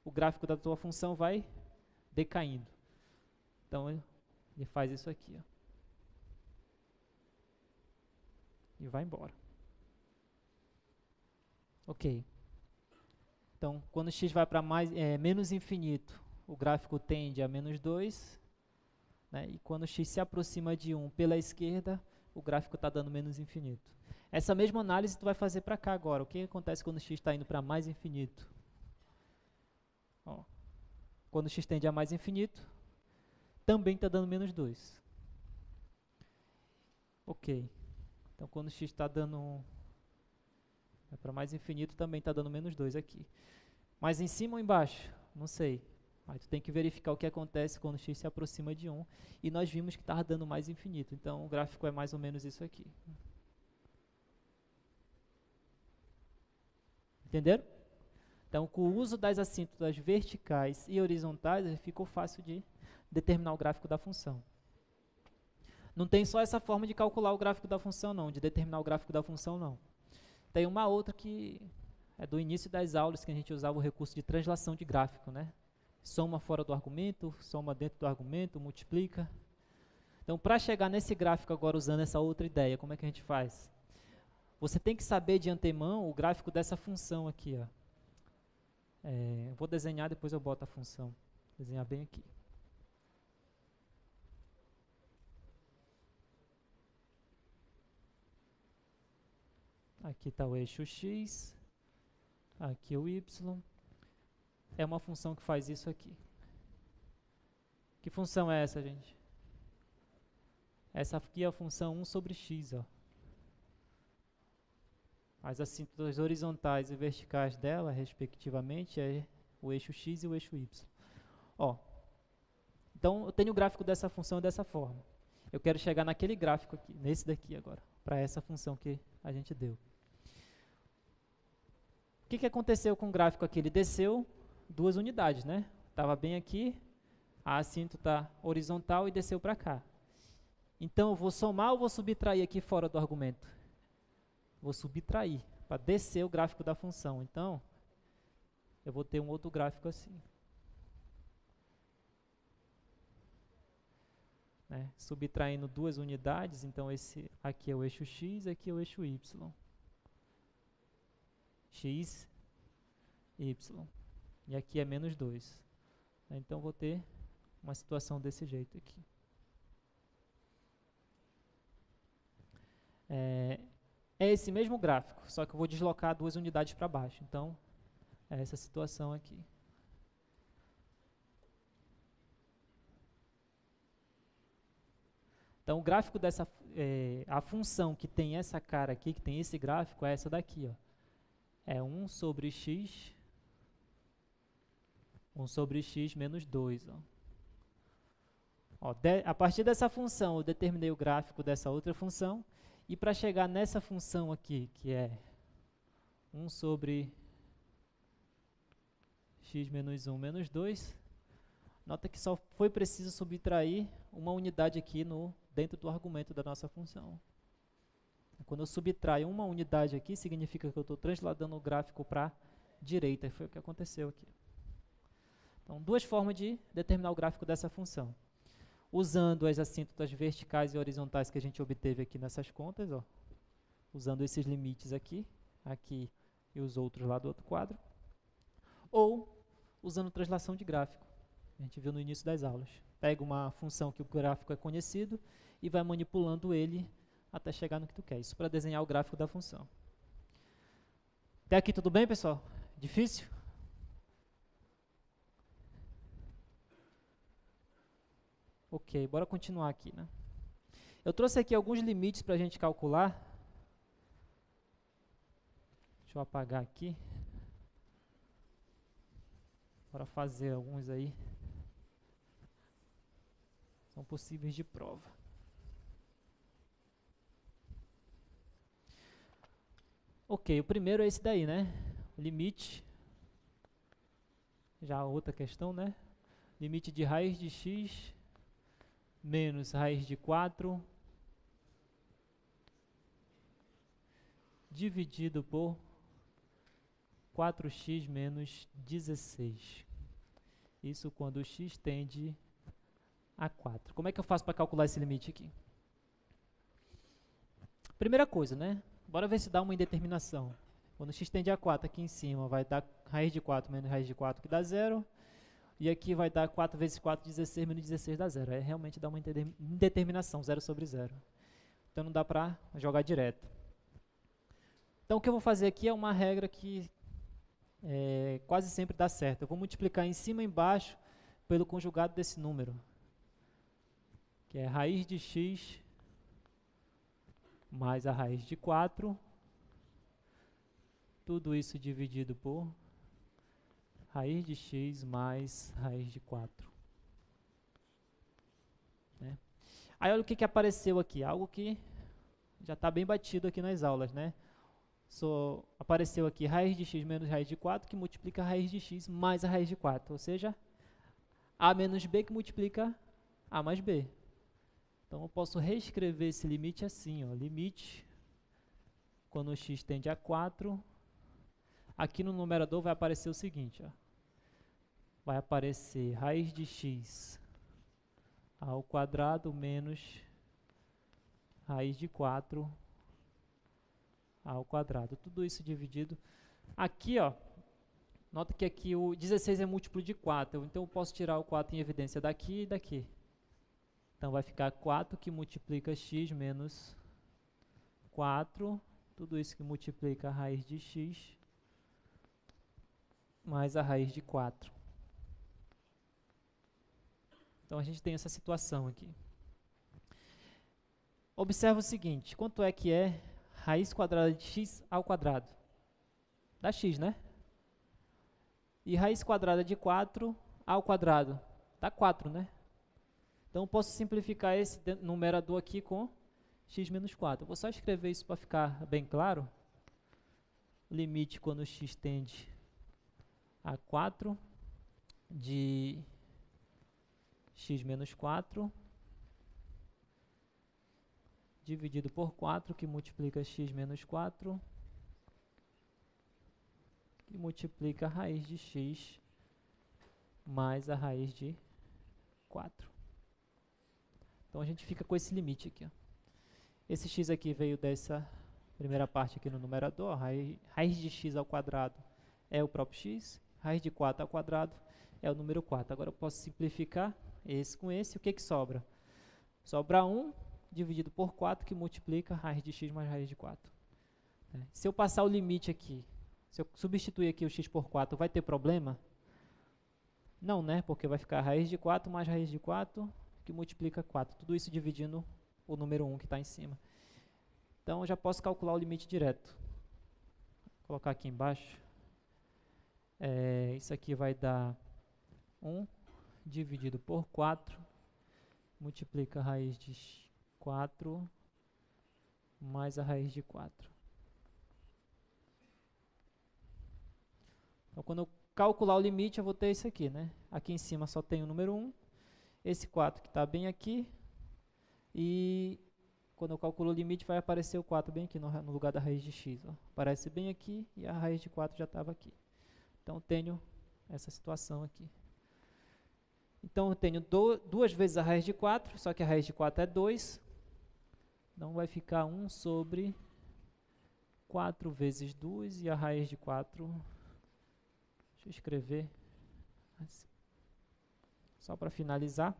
o gráfico da tua função vai decaindo. Então, Ele faz isso aqui, ó. E vai embora. Ok. Então, quando x vai para menos infinito, o gráfico tende a menos 2. Né? E quando x se aproxima de 1 pela esquerda, o gráfico está dando menos infinito. Essa mesma análise tu vai fazer para cá agora. O que acontece quando x está indo para mais infinito? Ó, quando x tende a mais infinito, também está dando menos 2. Ok. Então, quando x está dando para mais infinito, também está dando menos 2 aqui. Mas em cima ou embaixo? Não sei. Aí tu tem que verificar o que acontece quando x se aproxima de 1. E nós vimos que estava dando mais infinito. Então, o gráfico é mais ou menos isso aqui. Entenderam? Então, com o uso das assíntotas verticais e horizontais, ficou fácil de determinar o gráfico da função. Não tem só essa forma de calcular o gráfico da função, não, de determinar o gráfico da função, não. Tem uma outra que é do início das aulas, que a gente usava o recurso de translação de gráfico, né? Soma fora do argumento, soma dentro do argumento, multiplica. Então, para chegar nesse gráfico agora usando essa outra ideia, como é que a gente faz? Você tem que saber de antemão o gráfico dessa função aqui, ó. Vou desenhar, depois eu boto a função. Vou desenhar bem aqui. Aqui está o eixo x, aqui o y. É uma função que faz isso aqui. Que função é essa, gente? Essa aqui é a função 1 sobre x, ó. As assíntotas horizontais e verticais dela, respectivamente, é o eixo x e o eixo y. Ó, então, eu tenho o gráfico dessa função dessa forma. Eu quero chegar naquele gráfico aqui, nesse daqui agora, para essa função que a gente deu. O que aconteceu com o gráfico aqui? Ele desceu 2 unidades, né? Estava bem aqui, a assíntota horizontal e desceu para cá. Então, eu vou somar ou vou subtrair aqui fora do argumento? Vou subtrair, para descer o gráfico da função. Então, eu vou ter um outro gráfico assim. Né? Subtraindo 2 unidades, então esse aqui é o eixo x, aqui é o eixo y. X, y. E aqui é menos 2. Então, vou ter uma situação desse jeito aqui. É esse mesmo gráfico, só que eu vou deslocar 2 unidades para baixo. Então, é essa situação aqui. Então, o gráfico dessa, a função que tem essa cara aqui, que tem esse gráfico, é essa daqui, ó. É 1 sobre x, 1 sobre x menos 2. Ó, a partir dessa função, eu determinei o gráfico dessa outra função. E para chegar nessa função aqui, que é 1 sobre x menos 1 menos 2, nota que só foi preciso subtrair uma unidade aqui dentro do argumento da nossa função. Quando eu subtraio uma unidade aqui, significa que eu estou transladando o gráfico para a direita. Foi o que aconteceu aqui. Então, 2 formas de determinar o gráfico dessa função. Usando as assíntotas verticais e horizontais que a gente obteve aqui nessas contas, ó, usando esses limites aqui e os outros lá do outro quadro, ou usando translação de gráfico, a gente viu no início das aulas. Pega uma função que o gráfico é conhecido e vai manipulando ele até chegar no que tu quer. Isso para desenhar o gráfico da função. Até aqui tudo bem, pessoal? Difícil? Ok, bora continuar aqui, né? Eu trouxe aqui alguns limites para a gente calcular. Deixa eu apagar aqui. Bora fazer alguns aí. São possíveis de prova. Ok, o primeiro é esse daí, né? O limite. Já outra questão, né? Limite de raiz de x menos raiz de 4 dividido por 4x menos 16. Isso quando x tende a 4. Como é que eu faço para calcular esse limite aqui? Primeira coisa, né? Bora ver se dá uma indeterminação. Quando x tende a 4 aqui em cima, vai dar raiz de 4 menos raiz de 4, que dá 0. E aqui vai dar 4 vezes 4, 16, menos 16 dá 0. Aí realmente dá uma indeterminação, 0 sobre 0. Então não dá para jogar direto. Então o que eu vou fazer aqui é uma regra que quase sempre dá certo. Eu vou multiplicar em cima e embaixo pelo conjugado desse número, que é raiz de x mais a raiz de 4, tudo isso dividido por raiz de x mais raiz de 4. Né? Aí olha o que apareceu aqui, algo que já está bem batido aqui nas aulas, né? Apareceu aqui raiz de x menos raiz de 4, que multiplica a raiz de x mais a raiz de 4, ou seja, a menos b que multiplica a mais b. Então eu posso reescrever esse limite assim, ó, limite quando x tende a 4, aqui no numerador vai aparecer o seguinte, ó, vai aparecer raiz de x ao quadrado menos raiz de 4 ao quadrado. Tudo isso dividido. Aqui, ó, nota que aqui o 16 é múltiplo de 4, então eu posso tirar o 4 em evidência daqui e daqui. Então vai ficar 4 que multiplica x menos 4, tudo isso que multiplica a raiz de x mais a raiz de 4. Então a gente tem essa situação aqui. Observa o seguinte, quanto é que é raiz quadrada de x ao quadrado? Dá x, né? E raiz quadrada de 4 ao quadrado? Dá 4, né? Então eu posso simplificar esse numerador aqui com x menos 4. Eu vou só escrever isso para ficar bem claro. Limite quando x tende a 4 de x menos 4 dividido por 4, que multiplica x menos 4, que multiplica a raiz de x mais a raiz de 4. Então a gente fica com esse limite aqui. Ó. Esse x aqui veio dessa primeira parte aqui no numerador, raiz de x ao quadrado é o próprio x, raiz de 4 ao quadrado é o número 4. Agora eu posso simplificar esse com esse, o que sobra? Sobra 1 dividido por 4, que multiplica raiz de x mais raiz de 4. Se eu passar o limite aqui, se eu substituir aqui o x por 4, vai ter problema? Não, né? Porque vai ficar raiz de 4 mais raiz de 4, que multiplica 4. Tudo isso dividindo o número 1 que está em cima. Então, eu já posso calcular o limite direto. Vou colocar aqui embaixo. Isso aqui vai dar 1 dividido por 4, multiplica a raiz de 4 mais a raiz de 4. Então, quando eu calcular o limite, eu vou ter isso aqui, né? Aqui em cima só tem o número 1, esse 4 que está bem aqui, e quando eu calculo o limite, vai aparecer o 4 bem aqui no lugar da raiz de x. Ó. Aparece bem aqui e a raiz de 4 já estava aqui. Então, eu tenho essa situação aqui. Então, eu tenho 2 vezes a raiz de 4, só que a raiz de 4 é 2. Então, vai ficar 1 sobre 4 vezes 2, e a raiz de 4, deixa eu escrever, assim, só para finalizar.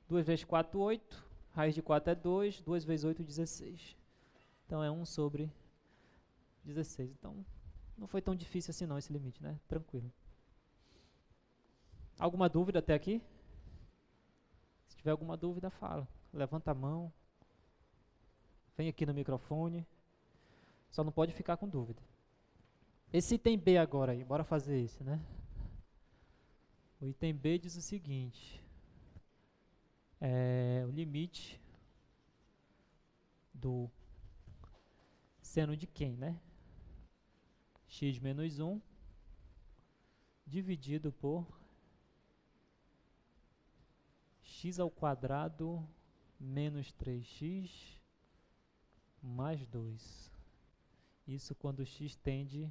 2 vezes 4, 8, raiz de 4 é 2, 2 vezes 8, 16. Então, é 1 sobre 16. Então, não foi tão difícil assim não esse limite, né? Tranquilo. Alguma dúvida até aqui? Se tiver alguma dúvida, fala. Levanta a mão. Vem aqui no microfone. Só não pode ficar com dúvida. Esse item B agora aí, bora fazer esse, né? O item B diz o seguinte. O limite do seno de quem, né? X menos 1 dividido por x ao quadrado menos 3x mais 2. Isso quando x tende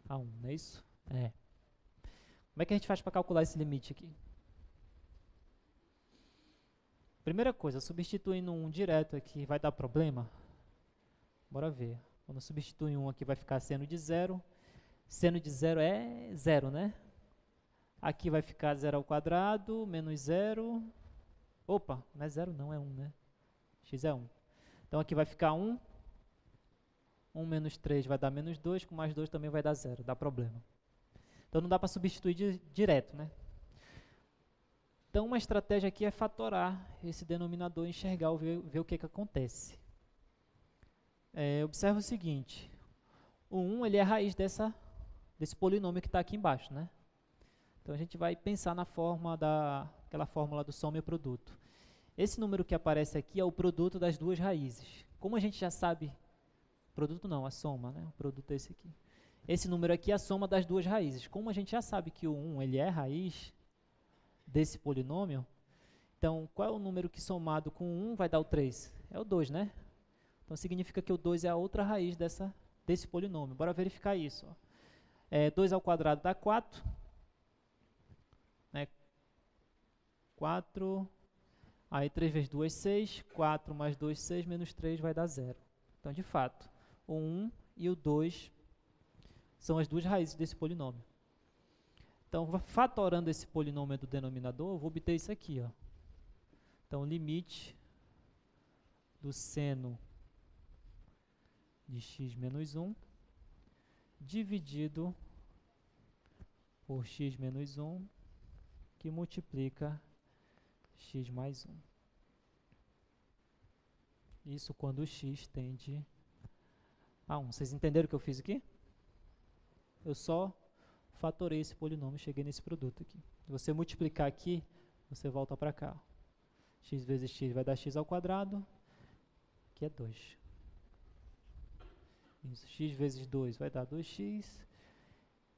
a 1, não é isso? Como é que a gente faz para calcular esse limite aqui? Primeira coisa, substituindo um direto aqui vai dar problema? Bora ver. Quando substituir um aqui vai ficar seno de zero. Seno de zero é zero, né? Aqui vai ficar 0 ao quadrado, menos 0. Opa, não é 0 não, é 1, né? X é 1. Então aqui vai ficar 1. 1 menos 3 vai dar menos 2, com mais 2 também vai dar 0, dá problema. Então não dá para substituir direto, né? Então uma estratégia aqui é fatorar esse denominador, enxergar, ver o que acontece. Observa o seguinte, o 1 ele é a raiz desse polinômio que está aqui embaixo, né? Então a gente vai pensar na forma aquela fórmula do soma e produto. Esse número que aparece aqui é o produto das duas raízes. Como a gente já sabe, produto não, a soma, né? O produto é esse aqui. Esse número aqui é a soma das duas raízes. Como a gente já sabe que o 1 ele é raiz desse polinômio, então qual é o número que somado com 1 vai dar o 3? É o 2, né? Então significa que o 2 é a outra raiz desse polinômio. Bora verificar isso. 2 ao quadrado dá 4. 4, aí 3 vezes 2, 6, 4 mais 2, 6, menos 3 vai dar 0. Então, de fato, o 1 e o 2 são as duas raízes desse polinômio. Então, fatorando esse polinômio do denominador, eu vou obter isso aqui. Ó. Então, limite do seno de x menos 1 dividido por x menos 1, que multiplica x mais 1. Isso quando o x tende a 1. Vocês entenderam o que eu fiz aqui? Eu só fatorei esse polinômio e cheguei nesse produto aqui. Se você multiplicar aqui, você volta para cá. X vezes x vai dar x ao quadrado, que é 2. Isso, x vezes 2 vai dar 2x,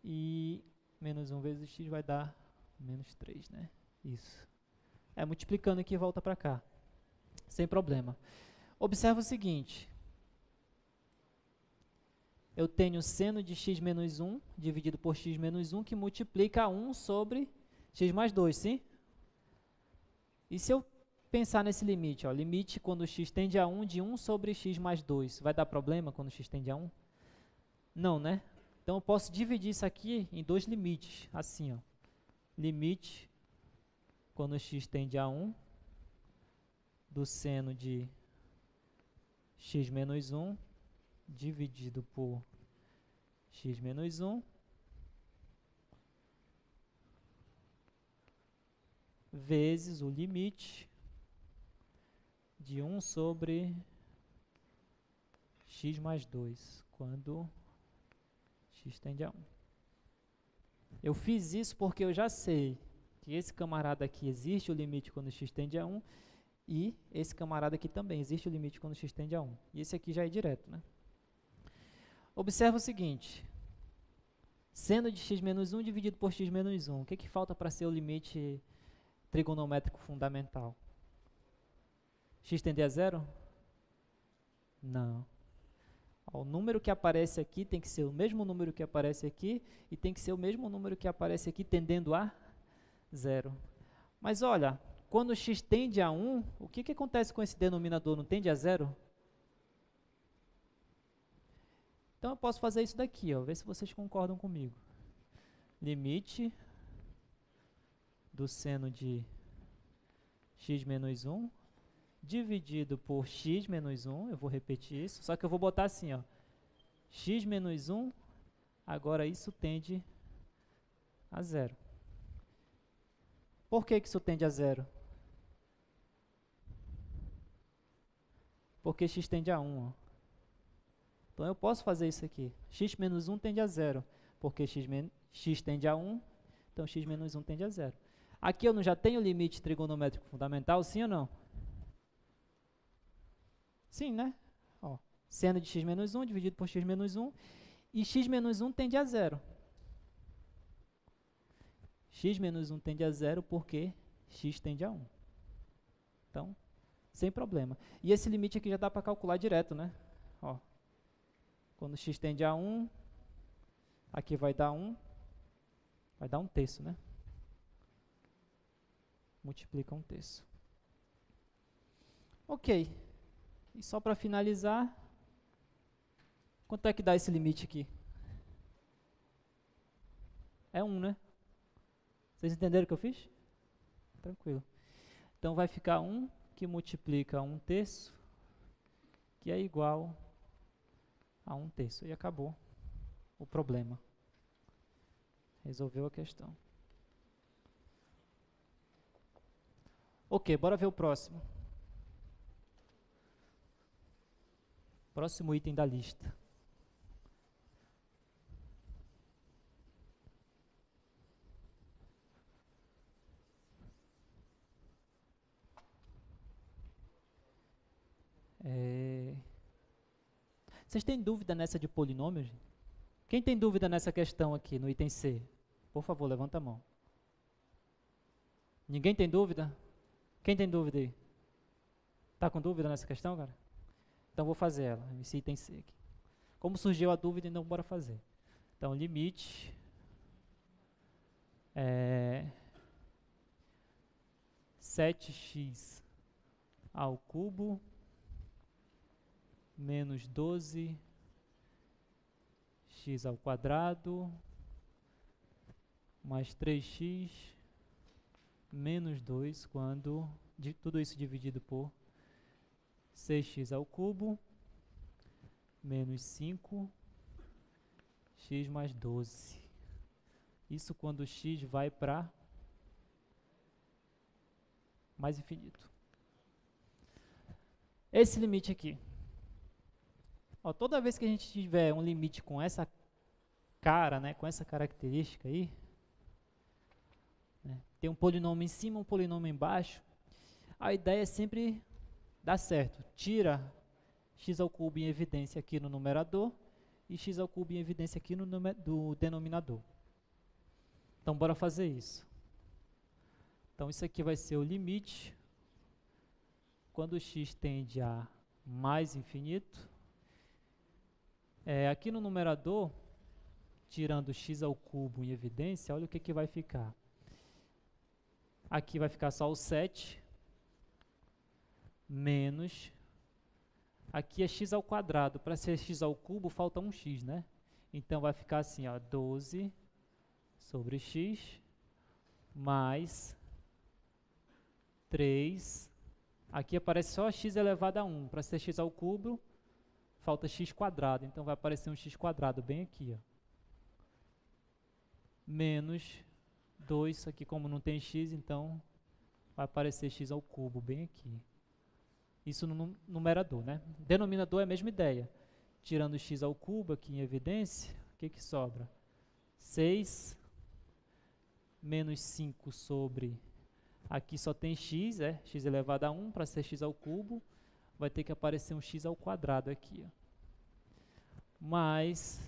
e menos 1 vezes x vai dar menos 3, né? Isso. Multiplicando aqui, volta para cá. Sem problema. Observa o seguinte. Eu tenho seno de x menos 1 dividido por x menos 1, que multiplica 1 sobre x mais 2, sim? E se eu pensar nesse limite, ó, limite quando x tende a 1 de 1 sobre x mais 2, vai dar problema quando x tende a 1? Não, né? Então eu posso dividir isso aqui em dois limites, assim, ó. Limite quando x tende a 1 do seno de x menos 1 dividido por x menos 1 vezes o limite de 1 sobre x mais 2, quando x tende a 1. Eu fiz isso porque eu já sei que esse camarada aqui existe o limite quando x tende a 1, e esse camarada aqui também existe o limite quando x tende a 1. E esse aqui já é direto, né? Observa o seguinte. Seno de x menos 1 dividido por x menos 1. O que falta para ser o limite trigonométrico fundamental? X tende a 0? Não. O número que aparece aqui tem que ser o mesmo número que aparece aqui, e tem que ser o mesmo número que aparece aqui tendendo a 0. Mas olha, quando x tende a 1, o que acontece com esse denominador? Não tende a 0? Então eu posso fazer isso daqui, ó, ver se vocês concordam comigo. Limite do seno de x menos 1 dividido por x menos 1, eu vou repetir isso, só que eu vou botar assim, ó, x menos 1, agora isso tende a 0. Por que isso tende a 0? Porque x tende a 1. Ó. Então eu posso fazer isso aqui. X menos 1 tende a 0. Porque x tende a 1, então x menos 1 tende a 0. Aqui eu não já tenho limite trigonométrico fundamental, sim ou não? Sim, né? Ó, seno de x menos 1 dividido por x menos 1. E x menos 1 tende a 0. X menos 1 tende a 0 porque x tende a 1. Então, sem problema. E esse limite aqui já dá para calcular direto, né? Ó, quando x tende a 1, aqui vai dar 1 terço, né? Multiplica 1 terço. Ok. E só para finalizar, quanto é que dá esse limite aqui? É 1, né? Vocês entenderam o que eu fiz? Tranquilo. Então vai ficar 1 que multiplica 1/3, que é igual a 1/3. E acabou o problema. Resolveu a questão. Ok, bora ver o próximo. Próximo item da lista. Vocês têm dúvida nessa de polinômios? Quem tem dúvida nessa questão aqui, no item C? Por favor, levanta a mão. Ninguém tem dúvida? Quem tem dúvida aí? Tá com dúvida nessa questão, cara? Então vou fazer ela, esse item C aqui. Como surgiu a dúvida, então bora fazer. Então, limite 7x ao cubo menos 12x ao quadrado mais 3x menos 2, quando tudo isso dividido por 6x ao cubo menos 5x mais 12. Isso quando x vai para mais infinito. Esse limite aqui. Ó, toda vez que a gente tiver um limite com essa cara, né, com essa característica aí, né, tem um polinômio em cima, um polinômio embaixo, a ideia é sempre dar certo. Tira x ao cubo em evidência aqui no numerador e x ao cubo em evidência aqui no denominador. Então, bora fazer isso. Então, isso aqui vai ser o limite quando x tende a mais infinito. Aqui no numerador, tirando x ao cubo em evidência, olha o que vai ficar. Aqui vai ficar só o 7 menos, aqui é x ao quadrado, para ser x ao cubo falta um x, né? Então vai ficar assim, ó, 12 sobre x mais 3, aqui aparece só x elevado a 1, para ser x ao cubo falta x quadrado, então vai aparecer um x quadrado bem aqui, ó. Menos 2, aqui como não tem x, então vai aparecer x ao cubo bem aqui. Isso no numerador, né? Denominador é a mesma ideia. Tirando x ao cubo aqui em evidência, o que sobra? 6 menos 5 sobre, aqui só tem x, x elevado a 1, para ser x ao cubo, vai ter que aparecer um x ao quadrado aqui, ó. Mais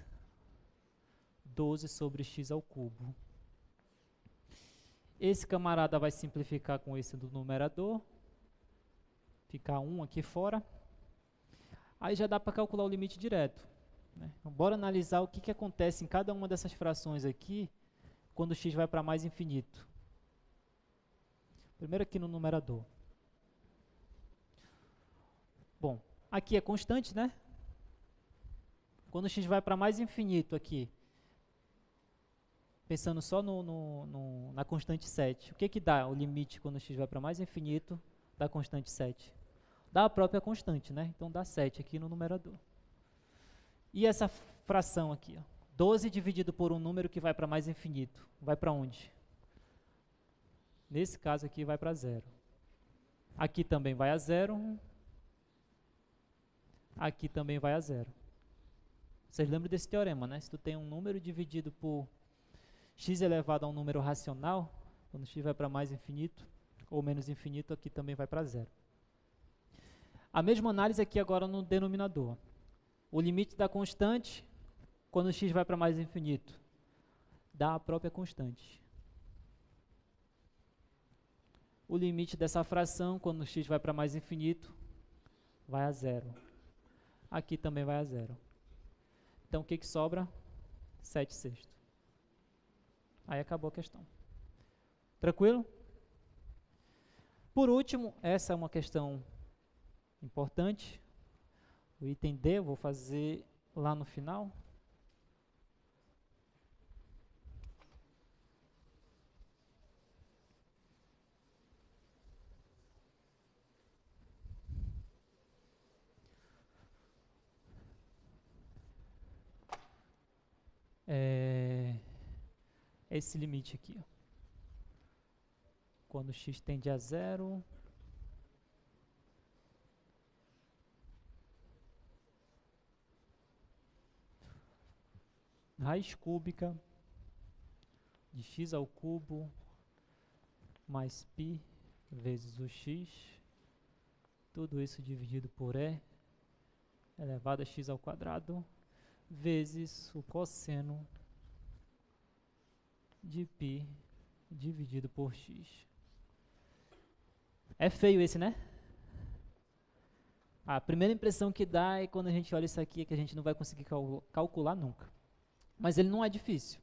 12 sobre x ao cubo. Esse camarada vai simplificar com esse do numerador, ficar 1 aqui fora. Aí já dá para calcular o limite direto, né? Então, bora analisar o que acontece em cada uma dessas frações aqui quando x vai para mais infinito. Primeiro aqui no numerador. Bom, aqui é constante, né? Quando x vai para mais infinito aqui, pensando só na constante 7, o que dá o limite quando x vai para mais infinito da constante 7? Dá a própria constante, né? Então dá 7 aqui no numerador. E essa fração aqui, ó, 12 dividido por um número que vai para mais infinito, vai para onde? Nesse caso aqui vai para 0. Aqui também vai a 0. Aqui também vai a 0. Vocês lembram desse teorema, né? Se tu tem um número dividido por x elevado a um número racional, quando x vai para mais infinito ou menos infinito, aqui também vai para 0. A mesma análise aqui agora no denominador. O limite da constante, quando x vai para mais infinito, dá a própria constante. O limite dessa fração, quando x vai para mais infinito, vai a 0. Aqui também vai a 0. Então, o que sobra? 7/6. Aí acabou a questão. Tranquilo? Por último, essa é uma questão importante. O item D eu vou fazer lá no final. Esse limite aqui, ó. Quando x tende a zero, raiz cúbica de x ao cubo mais π vezes o x, tudo isso dividido por e elevado a x ao quadrado, vezes o cosseno de π dividido por x. É feio esse, né? A primeira impressão que dá é quando a gente olha isso aqui, é que a gente não vai conseguir calcular nunca. Mas ele não é difícil.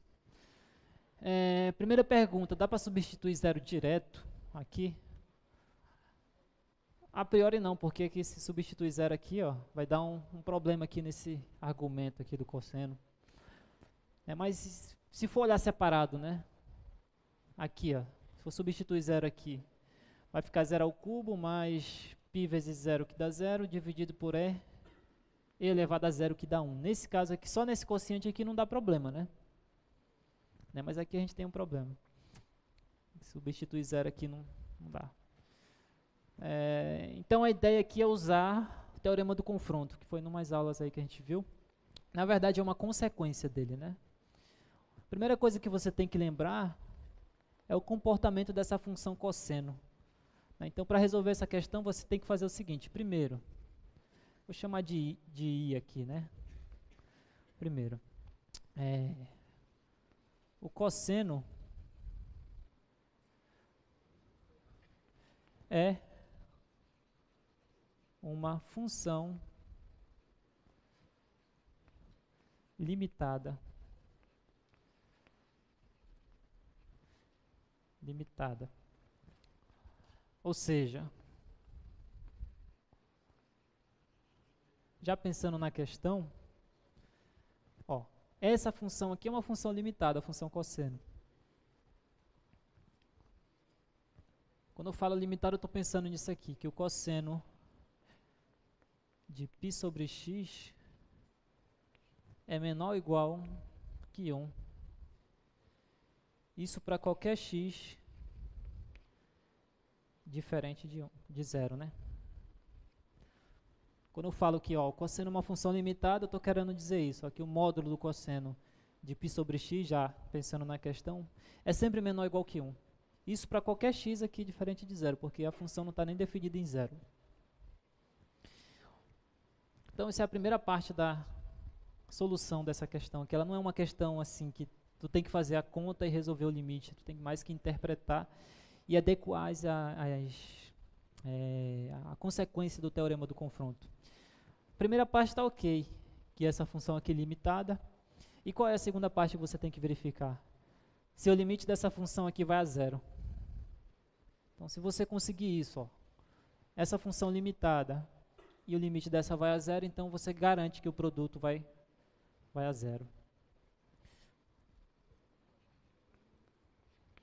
Primeira pergunta, dá para substituir zero direto aqui? A priori não, porque aqui se substituir zero aqui, ó, vai dar um problema aqui nesse argumento aqui do cosseno. Mas se for olhar separado, né? Aqui, ó, se for substituir zero aqui, vai ficar zero ao cubo mais π vezes zero que dá zero, dividido por e elevado a zero que dá 1. Nesse caso aqui, só nesse quociente aqui não dá problema, né? Mas aqui a gente tem um problema. Substituir zero aqui não dá. Então a ideia aqui é usar o teorema do confronto, que foi em umas aulas aí que a gente viu. Na verdade é uma consequência dele, né? A primeira coisa que você tem que lembrar é o comportamento dessa função cosseno. Então, para resolver essa questão, você tem que fazer o seguinte. Primeiro, vou chamar de I aqui, né? Primeiro, o cosseno é uma função limitada. Ou seja, já pensando na questão, ó, essa função aqui é uma função limitada, a função cosseno. Quando eu falo limitada, eu estou pensando nisso aqui, que o cosseno de π sobre x é menor ou igual que 1. Isso para qualquer x diferente de zero, né? Quando eu falo que o cosseno é uma função limitada, eu estou querendo dizer isso. Aqui o módulo do cosseno de π sobre x, já pensando na questão, é sempre menor ou igual que 1. Isso para qualquer x aqui diferente de zero, porque a função não está nem definida em zero. Então, essa é a primeira parte da solução dessa questão, que ela não é uma questão assim que tu tem que fazer a conta e resolver o limite, tu tem mais que interpretar e adequar a consequência do teorema do confronto. A primeira parte está ok, que é essa função aqui limitada. E qual é a segunda parte que você tem que verificar? Se o limite dessa função aqui vai a zero. Então, se você conseguir isso, ó, essa função limitada e o limite dessa vai a zero, então você garante que o produto vai a zero.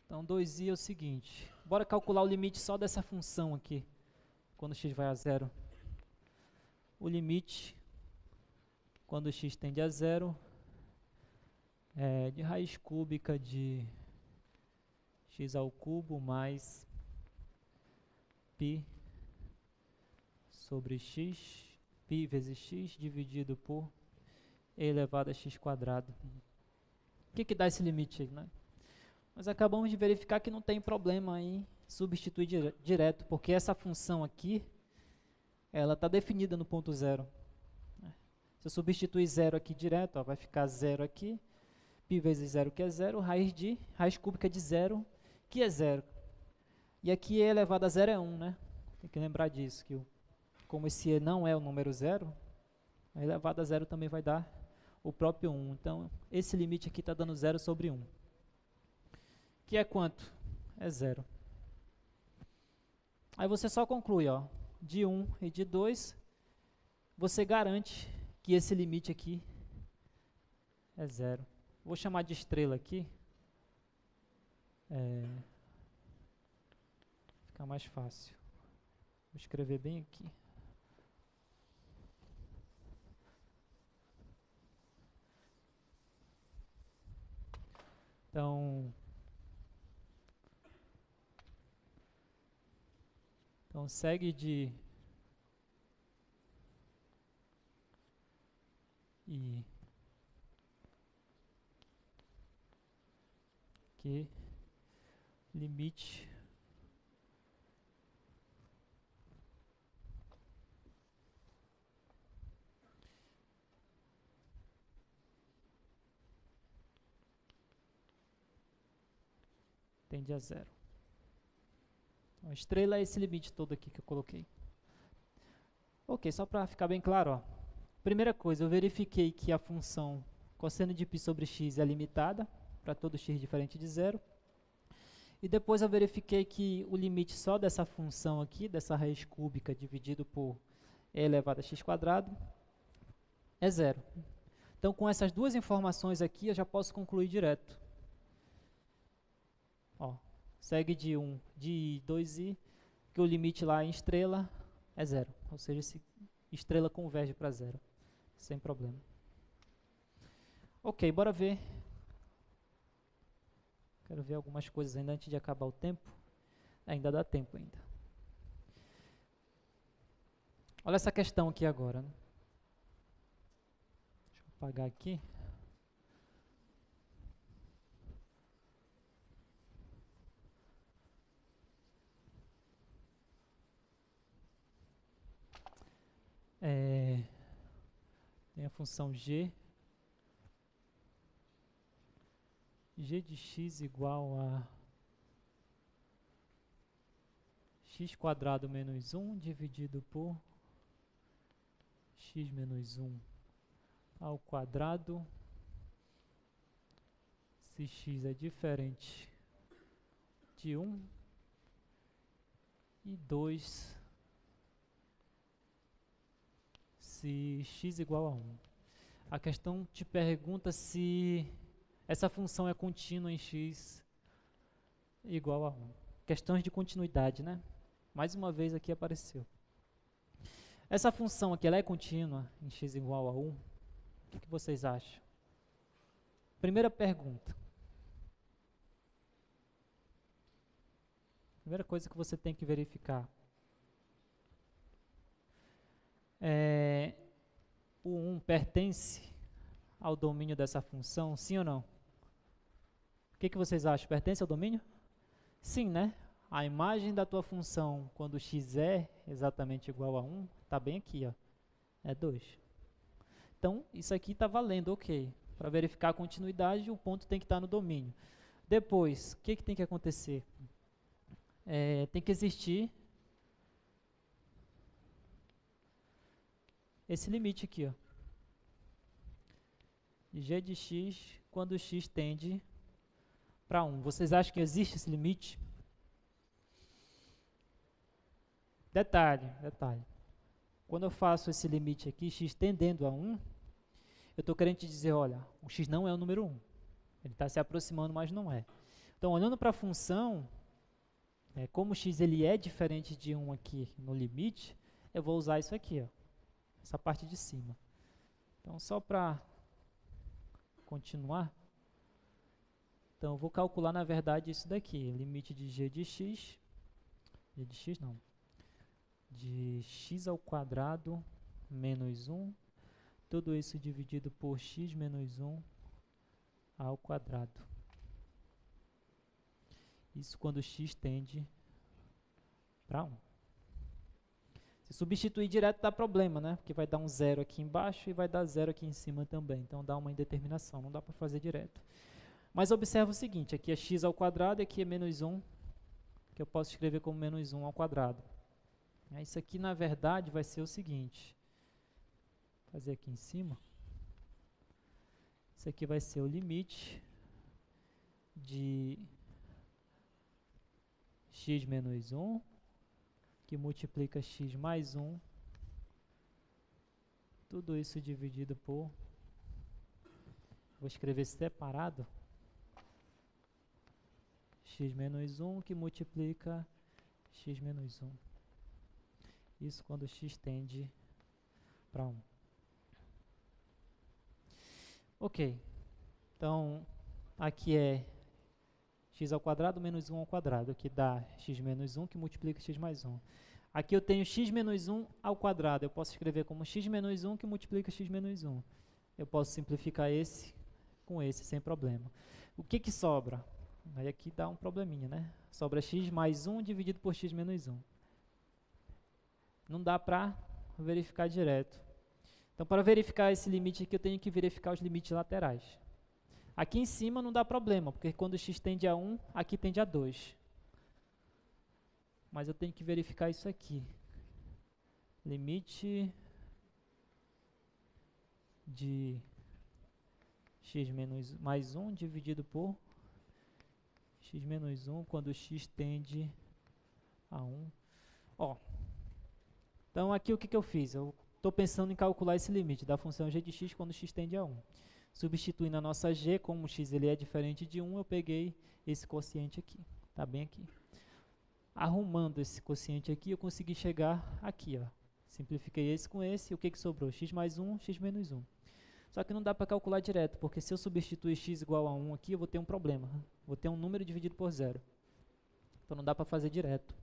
Então, 2i é o seguinte, bora calcular o limite só dessa função aqui, quando x vai a zero. O limite, quando x tende a zero, é de raiz cúbica de x ao cubo mais π sobre x, π vezes x dividido por e elevado a x quadrado. O que dá esse limite aí, né? Nós acabamos de verificar que não tem problema em substituir direto, porque essa função aqui, ela está definida no ponto zero. Se eu substituir zero aqui direto, ó, vai ficar zero aqui, π vezes zero, que é zero, raiz cúbica de zero, que é zero. E aqui e elevado a zero é 1, né? Tem que lembrar disso, que como esse e não é o número zero, a elevado a zero também vai dar o próprio 1. Então, esse limite aqui está dando 0 sobre 1. Que é quanto? É 0. Aí você só conclui, ó, de 1 e de 2, você garante que esse limite aqui é zero. Vou chamar de estrela aqui. Fica mais fácil. Vou escrever bem aqui. Então segue de e que limite tende a zero. Então, a estrela é esse limite todo aqui que eu coloquei. Ok, só para ficar bem claro, ó. Primeira coisa, eu verifiquei que a função cosseno de π sobre x é limitada para todo x diferente de zero. E depois eu verifiquei que o limite só dessa função aqui, dessa raiz cúbica dividido por e elevado a x², é zero. Então, com essas duas informações aqui, eu já posso concluir direto. Ó, segue de 2i, que o limite lá em estrela é zero. Ou seja, se estrela converge para zero, sem problema. Ok, bora ver. Quero ver algumas coisas ainda antes de acabar o tempo. Ainda dá tempo ainda. Olha essa questão aqui agora, né? Deixa eu apagar aqui. Tem a função g de x igual a x² menos 1 dividido por x menos 1 ao quadrado, se x é diferente de 1 e 2 se x igual a 1. A questão te pergunta se essa função é contínua em x igual a 1. Questões de continuidade, né? Mais uma vez aqui apareceu. Essa função aqui, ela é contínua em x igual a 1? O que vocês acham? Primeira pergunta. Primeira coisa que você tem que verificar. O 1 pertence ao domínio dessa função, sim ou não? O que vocês acham? Pertence ao domínio? Sim, né? A imagem da tua função, quando x é exatamente igual a 1, está bem aqui, ó. É 2. Então, isso aqui está valendo, ok. Para verificar a continuidade, o ponto tem que estar no domínio. Depois, o que tem que acontecer? Tem que existir esse limite aqui, ó. G de x quando x tende para 1. Vocês acham que existe esse limite? Detalhe. Quando eu faço esse limite aqui, x tendendo a 1, eu estou querendo te dizer, olha, o x não é o número 1. Ele está se aproximando, mas não é. Então, olhando para a função, como o x ele é diferente de 1 aqui no limite, eu vou usar isso aqui, ó, essa parte de cima. Então, só para continuar, então eu vou calcular, na verdade, isso daqui, limite de g de x ao quadrado menos 1, tudo isso dividido por x menos 1 ao quadrado. Isso quando x tende para 1. Se substituir direto dá problema, né? Porque vai dar um zero aqui embaixo e vai dar zero aqui em cima também. Então dá uma indeterminação, não dá para fazer direto. Mas observa o seguinte, aqui é x ao quadrado e aqui é menos 1, que eu posso escrever como menos 1 ao quadrado. Isso aqui, na verdade, vai ser o seguinte. Vou fazer aqui em cima. Isso aqui vai ser o limite de x menos 1 que multiplica x mais 1, tudo isso dividido por, vou escrever separado, x menos 1 que multiplica x menos 1. Isso quando x tende para 1. Ok, então aqui é x ao quadrado menos 1 ao quadrado, que dá x menos 1 que multiplica x mais 1. Aqui eu tenho x menos 1 ao quadrado, eu posso escrever como x menos 1 que multiplica x menos 1. Eu posso simplificar esse com esse sem problema. O que sobra? Aí aqui dá um probleminha, né? Sobra x mais 1 dividido por x menos 1. Não dá para verificar direto. Então, para verificar esse limite aqui, eu tenho que verificar os limites laterais. Aqui em cima não dá problema, porque quando x tende a 1, aqui tende a 2. Mas eu tenho que verificar isso aqui. Limite de x menos mais 1 dividido por x menos 1 quando x tende a 1. Ó, então aqui o que eu fiz? Eu estou pensando em calcular esse limite da função g de x quando x tende a 1. Substituindo a nossa g, como x ele é diferente de 1, eu peguei esse quociente aqui. Está bem aqui. Arrumando esse quociente aqui, eu consegui chegar aqui. Ó. Simplifiquei esse com esse, e o que sobrou? X mais 1, x menos 1. Só que não dá para calcular direto, porque se eu substituir x igual a 1 aqui, eu vou ter um problema. Vou ter um número dividido por 0. Então não dá para fazer direto.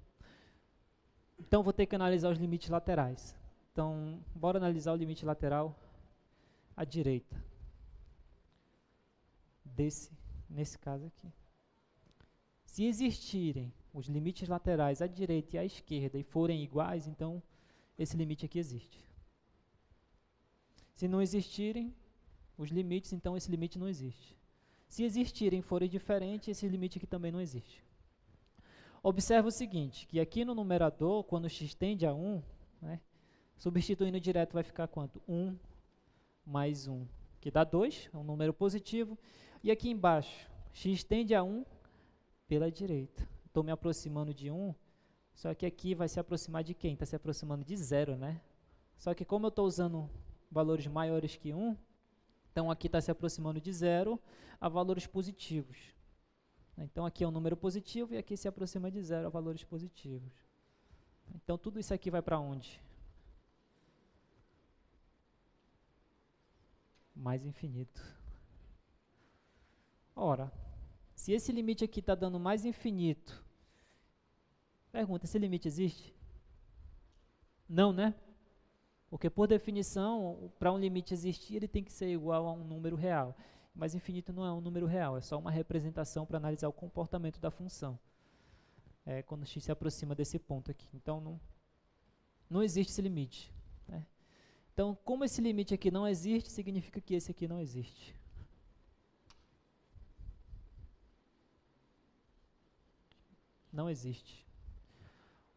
Então vou ter que analisar os limites laterais. Então, bora analisar o limite lateral à direita. Nesse caso aqui. Se existirem os limites laterais à direita e à esquerda e forem iguais, então esse limite aqui existe. Se não existirem os limites, então esse limite não existe. Se existirem e forem diferentes, esse limite aqui também não existe. Observa o seguinte, que aqui no numerador, quando x tende a 1, né, substituindo direto vai ficar quanto? 1 mais 1, que dá 2, é um número positivo. E aqui embaixo, x tende a 1 pela direita. Estou me aproximando de 1, só que aqui vai se aproximar de quem? Está se aproximando de 0, né? Só que como eu estou usando valores maiores que 1, então aqui está se aproximando de 0 a valores positivos. Então aqui é um número positivo e aqui se aproxima de 0 a valores positivos. Então tudo isso aqui vai para onde? Mais infinito. Ora, se esse limite aqui está dando mais infinito, pergunta, esse limite existe? Não, né? Porque, por definição, para um limite existir, ele tem que ser igual a um número real. Mas infinito não é um número real, é só uma representação para analisar o comportamento da função. Quando x se aproxima desse ponto aqui. Então, não existe esse limite. Né? Então, como esse limite aqui não existe, significa que esse aqui não existe. Não existe.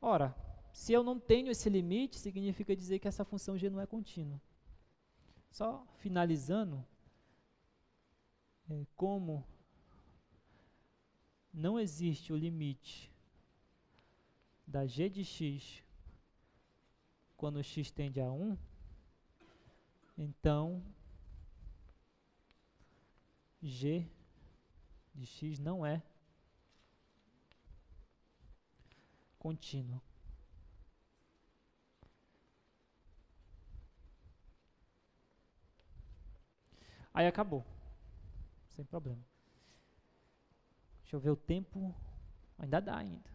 Ora, se eu não tenho esse limite, significa dizer que essa função g não é contínua. Só finalizando, como não existe o limite da g de x quando x tende a 1, então g de x não é contínuo. Aí acabou. Sem problema. Deixa eu ver o tempo. Ainda dá ainda.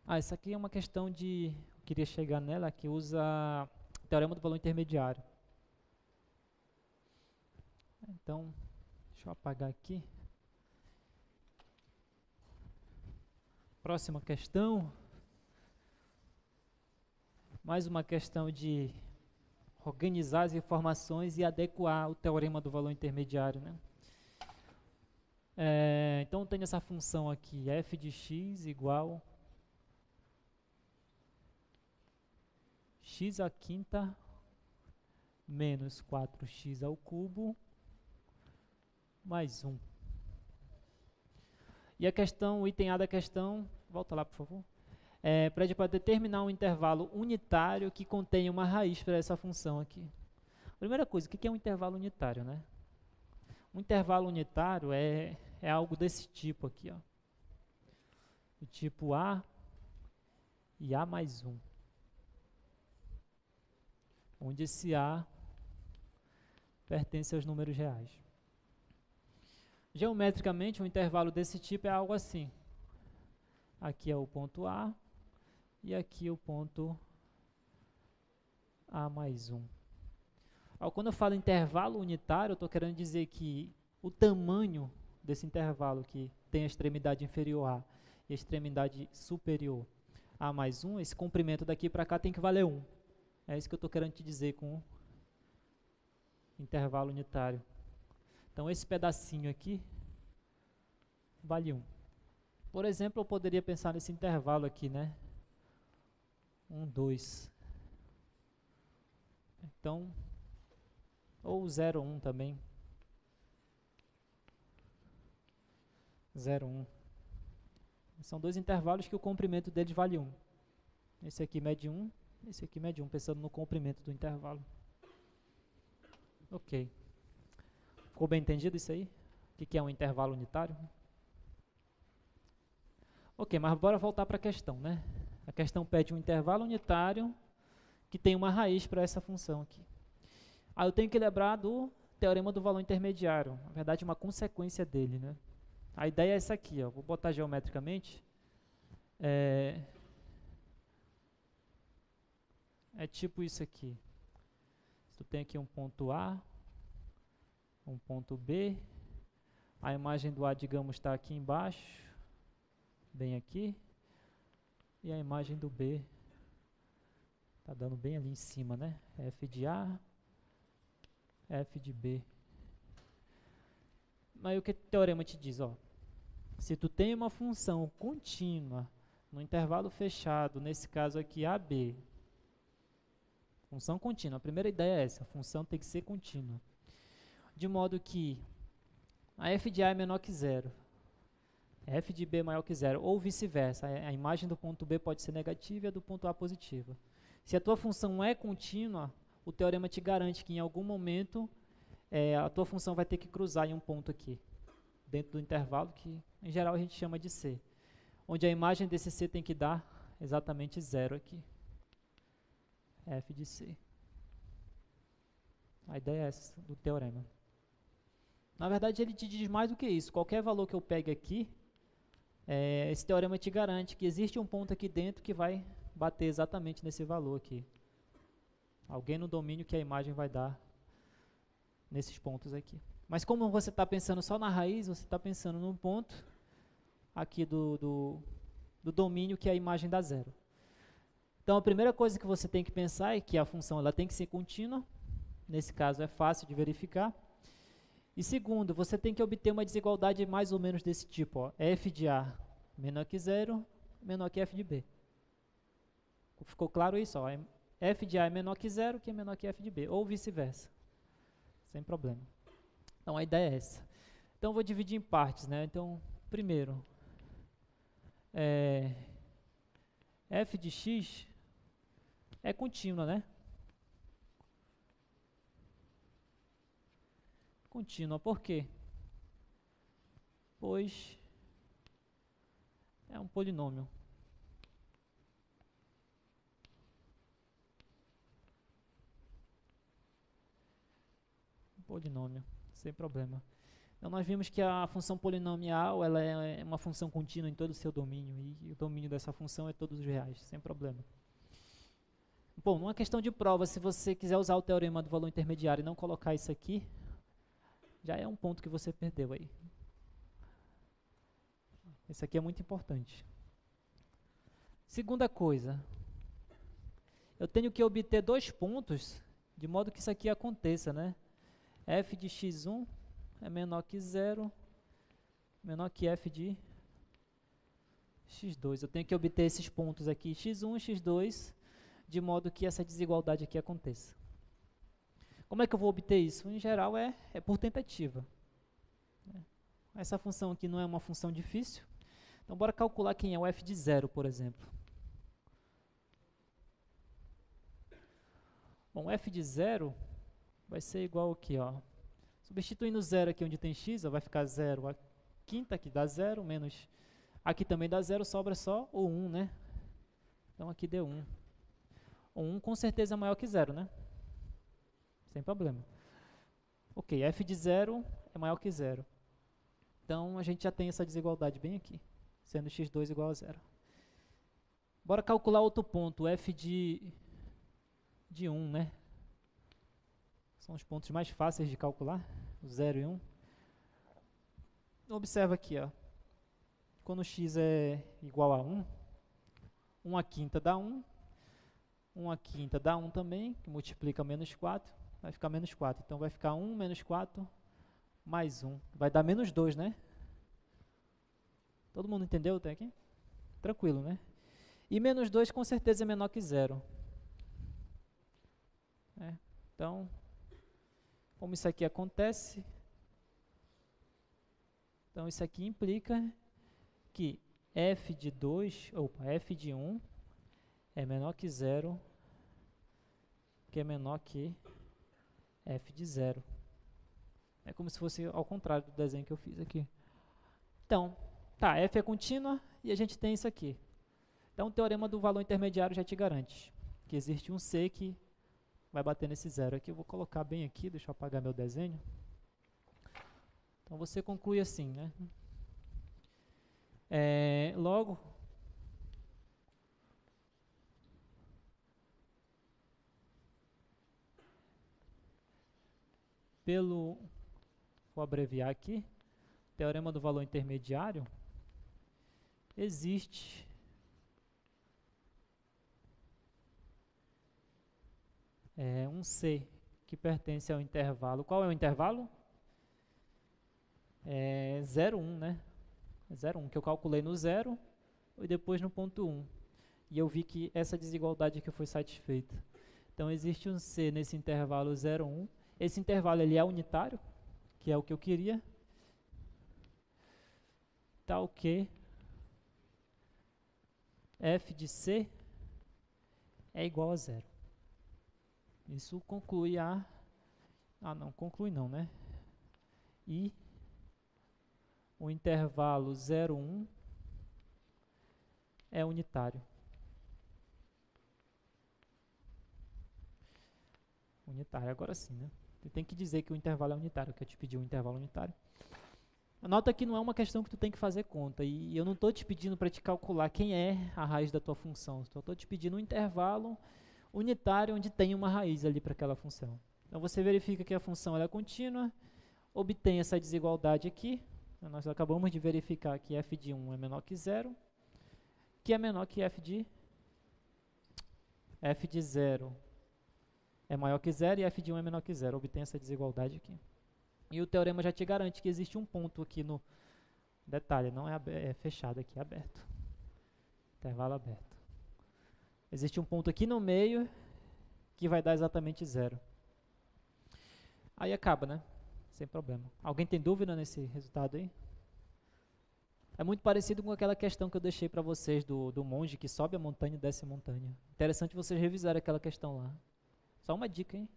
Essa aqui é uma questão de... Eu queria chegar nela, que usa o teorema do valor intermediário. Então, deixa eu apagar aqui. Próxima questão. Mais uma questão de organizar as informações e adequar o teorema do valor intermediário, né? Então, tem essa função aqui, f de x igual x à quinta menos 4x ao cubo mais 1. E a questão, o item A da questão, volta lá, por favor, pede para determinar um intervalo unitário que contenha uma raiz para essa função aqui. Primeira coisa, o que é um intervalo unitário, né? Um intervalo unitário é algo desse tipo aqui, ó. Do tipo A e A mais 1. Onde esse A pertence aos números reais. Geometricamente, um intervalo desse tipo é algo assim. Aqui é o ponto A e aqui o ponto A mais 1. Quando eu falo intervalo unitário, eu estou querendo dizer que o tamanho desse intervalo que tem a extremidade inferior A e a extremidade superior A mais 1, esse comprimento daqui para cá tem que valer 1. É isso que eu estou querendo te dizer com intervalo unitário. Então, esse pedacinho aqui vale 1. Por exemplo, eu poderia pensar nesse intervalo aqui, né? 1, 2. Então, ou 0, 1 também. 0, 1. São dois intervalos que o comprimento deles vale 1. Esse aqui mede 1, esse aqui mede 1, pensando no comprimento do intervalo. Ok. Ficou bem entendido isso aí? O que é um intervalo unitário? Ok, mas bora voltar para a questão, né? A questão pede um intervalo unitário que tem uma raiz para essa função aqui. Eu tenho que lembrar do teorema do valor intermediário, na verdade uma consequência dele, né? A ideia é essa aqui, ó. Vou botar geometricamente. É tipo isso aqui. Tu tem aqui um ponto A, um ponto B. A imagem do A, digamos, está aqui embaixo, bem aqui. E a imagem do B está dando bem ali em cima, né? F de A, F de B. Mas o que o teorema te diz? Ó, se tu tem uma função contínua no intervalo fechado, nesse caso aqui AB, função contínua, a primeira ideia é essa, a função tem que ser contínua. De modo que a f de A é menor que 0, f de B é maior que 0, ou vice-versa, a imagem do ponto B pode ser negativa e a do ponto A positiva. Se a tua função é contínua, o teorema te garante que em algum momento a tua função vai ter que cruzar em um ponto aqui, dentro do intervalo, que em geral a gente chama de C, onde a imagem desse C tem que dar exatamente 0 aqui. F de C. A ideia é essa do teorema. Na verdade, ele te diz mais do que isso. Qualquer valor que eu pegue aqui, esse teorema te garante que existe um ponto aqui dentro que vai bater exatamente nesse valor aqui. Alguém no domínio que a imagem vai dar nesses pontos aqui. Mas como você está pensando só na raiz, você está pensando num ponto aqui do domínio que a imagem dá 0. Então, a primeira coisa que você tem que pensar é que a função ela tem que ser contínua. Nesse caso, é fácil de verificar. E segundo, você tem que obter uma desigualdade mais ou menos desse tipo. Ó, f de A menor que 0, menor que f de B. Ficou claro isso? Ó, f de A é menor que 0, que é menor que f de B. Ou vice-versa. Sem problema. Então, a ideia é essa. Então, eu vou dividir em partes, né? Então, primeiro, f de x é contínua, né? Contínua, por quê? Pois é um polinômio. Um polinômio, sem problema. Então, nós vimos que a função polinomial ela é uma função contínua em todo o seu domínio, e o domínio dessa função é todos os reais, sem problema. Bom, numa questão de prova, se você quiser usar o teorema do valor intermediário e não colocar isso aqui, já é um ponto que você perdeu aí. Isso aqui é muito importante. Segunda coisa, eu tenho que obter dois pontos de modo que isso aqui aconteça, né? F de x1 é menor que 0, menor que f de x2. Eu tenho que obter esses pontos aqui, x1 e x2, de modo que essa desigualdade aqui aconteça. Como é que eu vou obter isso? Em geral, é por tentativa. Essa função aqui não é uma função difícil. Então, bora calcular quem é o f de 0, por exemplo. Bom, f de 0 vai ser igual aqui, ó. Substituindo 0 aqui onde tem x, ó, vai ficar 0 a quinta, aqui dá 0, menos... Aqui também dá 0, sobra só o 1, né? Então aqui deu 1. O 1 com certeza é maior que 0, né? Sem problema. Ok, f de 0 é maior que 0. Então a gente já tem essa desigualdade bem aqui, sendo x2 igual a 0. Bora calcular outro ponto, f de 1, né? São os pontos mais fáceis de calcular, o 0 e 1. Observa aqui, ó. Quando x é igual a 1, 1 a quinta dá 1, 1 a quinta dá 1 também, que multiplica menos 4, vai ficar menos 4. Então vai ficar 1 menos 4 mais 1. Vai dar menos 2, né? Todo mundo entendeu até aqui? Tranquilo, né? E menos 2 com certeza é menor que 0. Então, como isso aqui acontece, então isso aqui implica que f de 2, f de 1 é menor que 0, que é menor que f de 0. É como se fosse ao contrário do desenho que eu fiz aqui. Então, tá, f é contínua e a gente tem isso aqui. Então, o teorema do valor intermediário já te garante que existe um c que vai bater nesse 0 aqui. Eu vou colocar bem aqui, deixa eu apagar meu desenho. Então, você conclui assim, né? Logo, vou abreviar aqui, teorema do valor intermediário, existe um C que pertence ao intervalo. Qual é o intervalo? 0, 1, né? 0, 1, que eu calculei no 0 e depois no ponto 1. E eu vi que essa desigualdade aqui foi satisfeita. Então, existe um C nesse intervalo 0, 1. Esse intervalo ele é unitário, que é o que eu queria. Tal que f de C é igual a 0. Isso conclui a... não, conclui não, né? E o intervalo 0, 1 é unitário. Unitário, agora sim, né? Você tem que dizer que o intervalo é unitário, que eu te pedi um intervalo unitário. Nota que não é uma questão que tu tem que fazer conta, e eu não estou te pedindo para te calcular quem é a raiz da tua função, só estou te pedindo um intervalo unitário onde tem uma raiz ali para aquela função. Então você verifica que a função ela é contínua, obtém essa desigualdade aqui, nós acabamos de verificar que f de 1 é menor que 0, que é menor que f de 0 é maior que 0 e f de 1 é menor que 0, obtém essa desigualdade aqui. E o teorema já te garante que existe um ponto aqui no... Detalhe, não é fechado aqui, é aberto. Intervalo aberto. Existe um ponto aqui no meio que vai dar exatamente 0. Aí acaba, né? Sem problema. Alguém tem dúvida nesse resultado aí? É muito parecido com aquela questão que eu deixei para vocês do monge que sobe a montanha e desce a montanha. Interessante vocês revisarem aquela questão lá. Só uma dica, hein?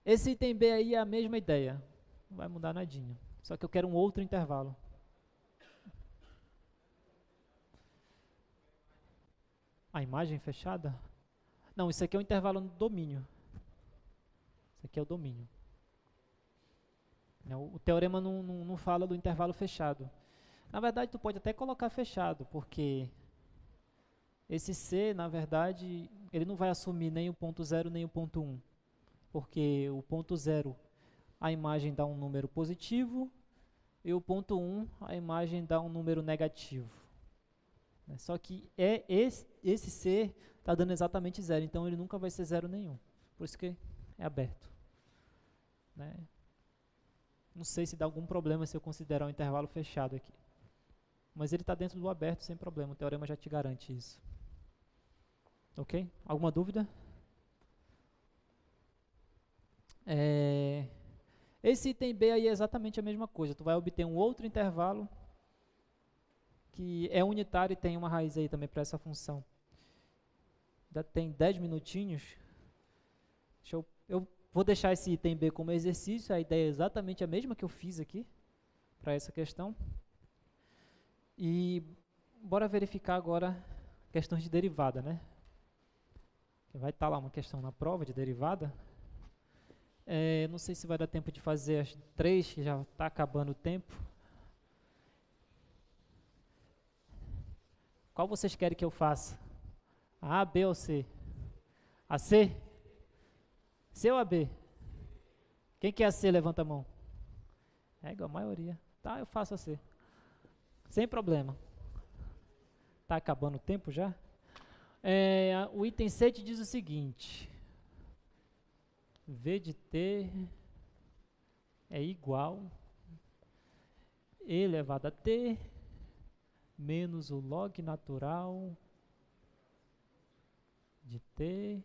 Esse item B aí é a mesma ideia. Não vai mudar nadinha. Só que eu quero um outro intervalo. A imagem fechada? Não, isso aqui é o intervalo no domínio. Isso aqui é o domínio. O teorema não fala do intervalo fechado. Na verdade, tu pode até colocar fechado, porque esse C, na verdade, ele não vai assumir nem o ponto 0 nem o ponto 1. Porque o ponto 0, a imagem dá um número positivo, e o ponto 1, a imagem dá um número negativo. Só que esse C está dando exatamente 0, então ele nunca vai ser 0 nenhum. Por isso que é aberto. Não sei se dá algum problema se eu considerar um intervalo fechado aqui. Mas ele está dentro do aberto sem problema, o teorema já te garante isso. Ok? Alguma dúvida? Esse item B aí é exatamente a mesma coisa. Tu vai obter um outro intervalo que é unitário e tem uma raiz aí também para essa função. ainda tem 10 minutinhos. Eu vou deixar esse item B como exercício, a ideia é exatamente a mesma que eu fiz aqui, para essa questão. E bora verificar agora questões de derivada, né? Vai estar lá uma questão na prova de derivada. Não sei se vai dar tempo de fazer as 3, que já está acabando o tempo. Qual vocês querem que eu faça? A, B ou C? A C? C ou a B? Quem quer a C, levanta a mão. É igual a maioria. Tá, eu faço a C. Sem problema. Está acabando o tempo já? O item 7 diz o seguinte. V de T é igual E elevado a T menos o log natural de T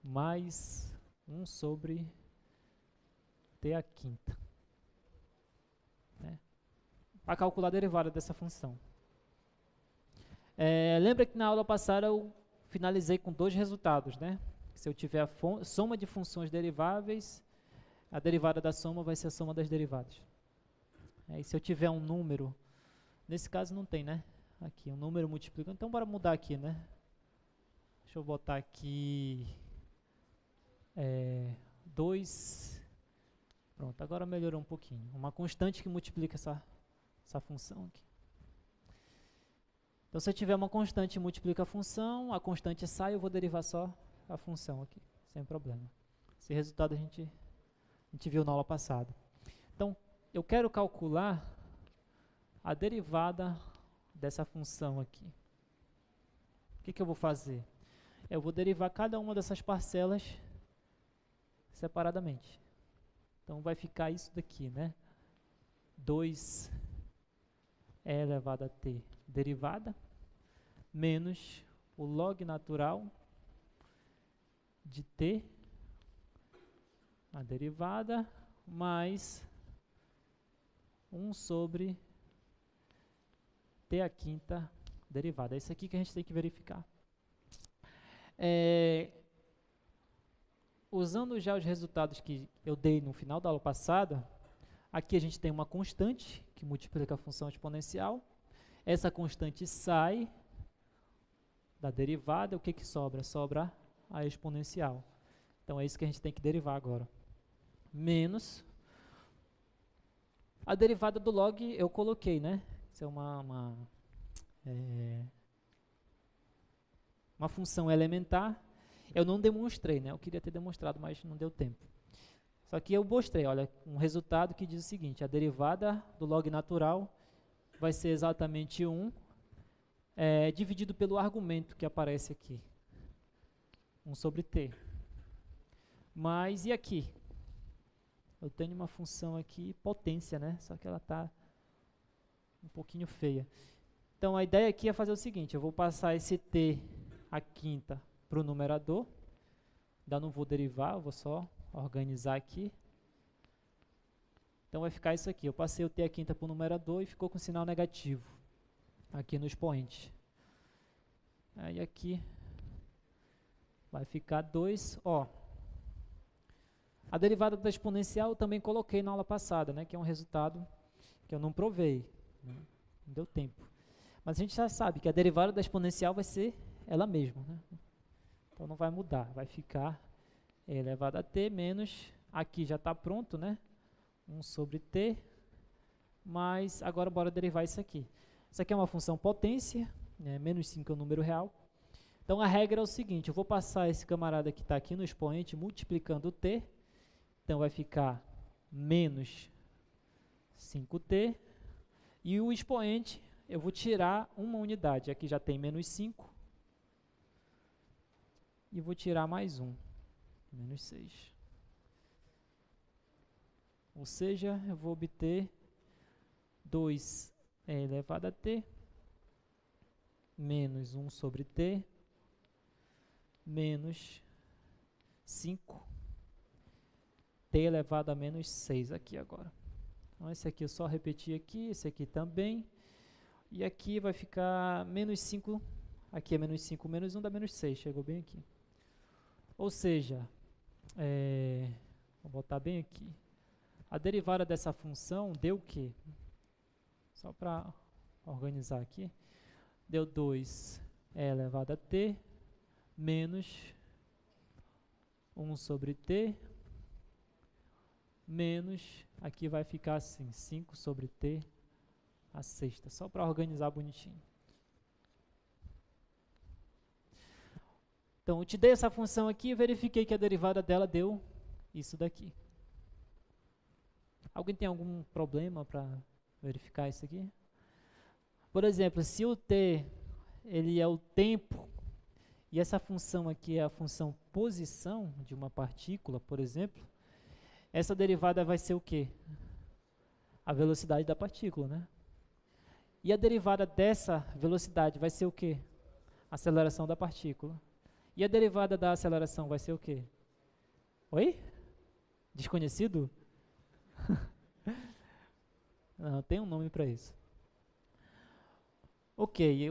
mais 1 sobre T à quinta. Para calcular a derivada dessa função. Lembra que na aula passada eu finalizei com 2 resultados, né? Se eu tiver a soma de funções deriváveis, a derivada da soma vai ser a soma das derivadas. E se eu tiver um número, nesse caso não tem, né? Aqui, um número multiplicando, então bora mudar aqui, né? Deixa eu botar aqui 2. Pronto, agora melhorou um pouquinho. Uma constante que multiplica essa função aqui. Então, se eu tiver uma constante e multiplica a função, a constante sai, eu vou derivar só a função aqui, sem problema. Esse resultado a gente viu na aula passada. Então, eu quero calcular a derivada dessa função aqui. O que eu vou fazer? Eu vou derivar cada uma dessas parcelas separadamente. Então, vai ficar isso daqui, né? 2e elevado a t derivada, menos o log natural de t, a derivada, mais 1 sobre t à quinta derivada. É isso aqui que a gente tem que verificar. Usando já os resultados que eu dei no final da aula passada, aqui a gente tem uma constante que multiplica a função exponencial. Essa constante sai da derivada, o que sobra? Sobra a exponencial. Então é isso que a gente tem que derivar agora. Menos a derivada do log eu coloquei, né? Isso é uma função elementar. Eu não demonstrei, né? Eu queria ter demonstrado, mas não deu tempo. Só que eu mostrei, olha, um resultado que diz o seguinte: a derivada do log natural vai ser exatamente 1 dividido pelo argumento que aparece aqui. 1 sobre t. Mas e aqui? Eu tenho uma função aqui, potência, né? Só que ela está um pouquinho feia. Então, a ideia aqui é fazer o seguinte: eu vou passar esse t à quinta para o numerador. Ainda não vou derivar, eu vou só organizar aqui. Então, vai ficar isso aqui. Eu passei o t à quinta para o numerador e ficou com sinal negativo aqui no expoente. Aí aqui vai ficar 2, ó. A derivada da exponencial eu também coloquei na aula passada, né, que é um resultado que eu não provei, né, não deu tempo. Mas a gente já sabe que a derivada da exponencial vai ser ela mesma, né? Então não vai mudar, vai ficar e elevado a t menos, aqui já está pronto, né? 1 sobre t, mas agora bora derivar isso aqui. Isso aqui é uma função potência, né? Menos 5 é o número real. Então a regra é o seguinte: eu vou passar esse camarada que está aqui no expoente multiplicando o t. Então vai ficar menos 5t. E o expoente eu vou tirar uma unidade. Aqui já tem menos 5. E vou tirar mais 1. Menos 6. Ou seja, eu vou obter 2 elevado a t menos 1 sobre t menos 5 t elevado a menos 6 aqui agora. Então, esse aqui eu só repeti aqui, esse aqui também. E aqui vai ficar menos 5 aqui é menos 5 menos 1 dá menos 6, chegou bem aqui. Ou seja, vou botar bem aqui. A derivada dessa função deu o quê? Só para organizar aqui. Deu 2e elevado a t menos 1 sobre t menos, aqui vai ficar assim, 5 sobre t a sexta, só para organizar bonitinho. Então, eu te dei essa função aqui e verifiquei que a derivada dela deu isso daqui. Alguém tem algum problema para verificar isso aqui? Por exemplo, se o t ele é o tempo, e essa função aqui é a função posição de uma partícula, por exemplo, essa derivada vai ser o quê? A velocidade da partícula, né? E a derivada dessa velocidade vai ser o quê? A aceleração da partícula. E a derivada da aceleração vai ser o quê? Oi? Desconhecido? Não, tem um nome para isso. Ok,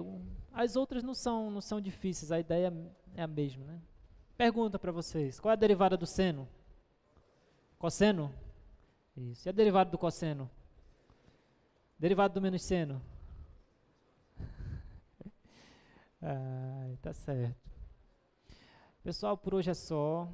as outras não são difíceis, a ideia é a mesma, né? Pergunta para vocês, qual é a derivada do seno? Cosseno? Isso. E a derivada do cosseno? Derivada do menos seno? Tá certo. Pessoal, por hoje é só.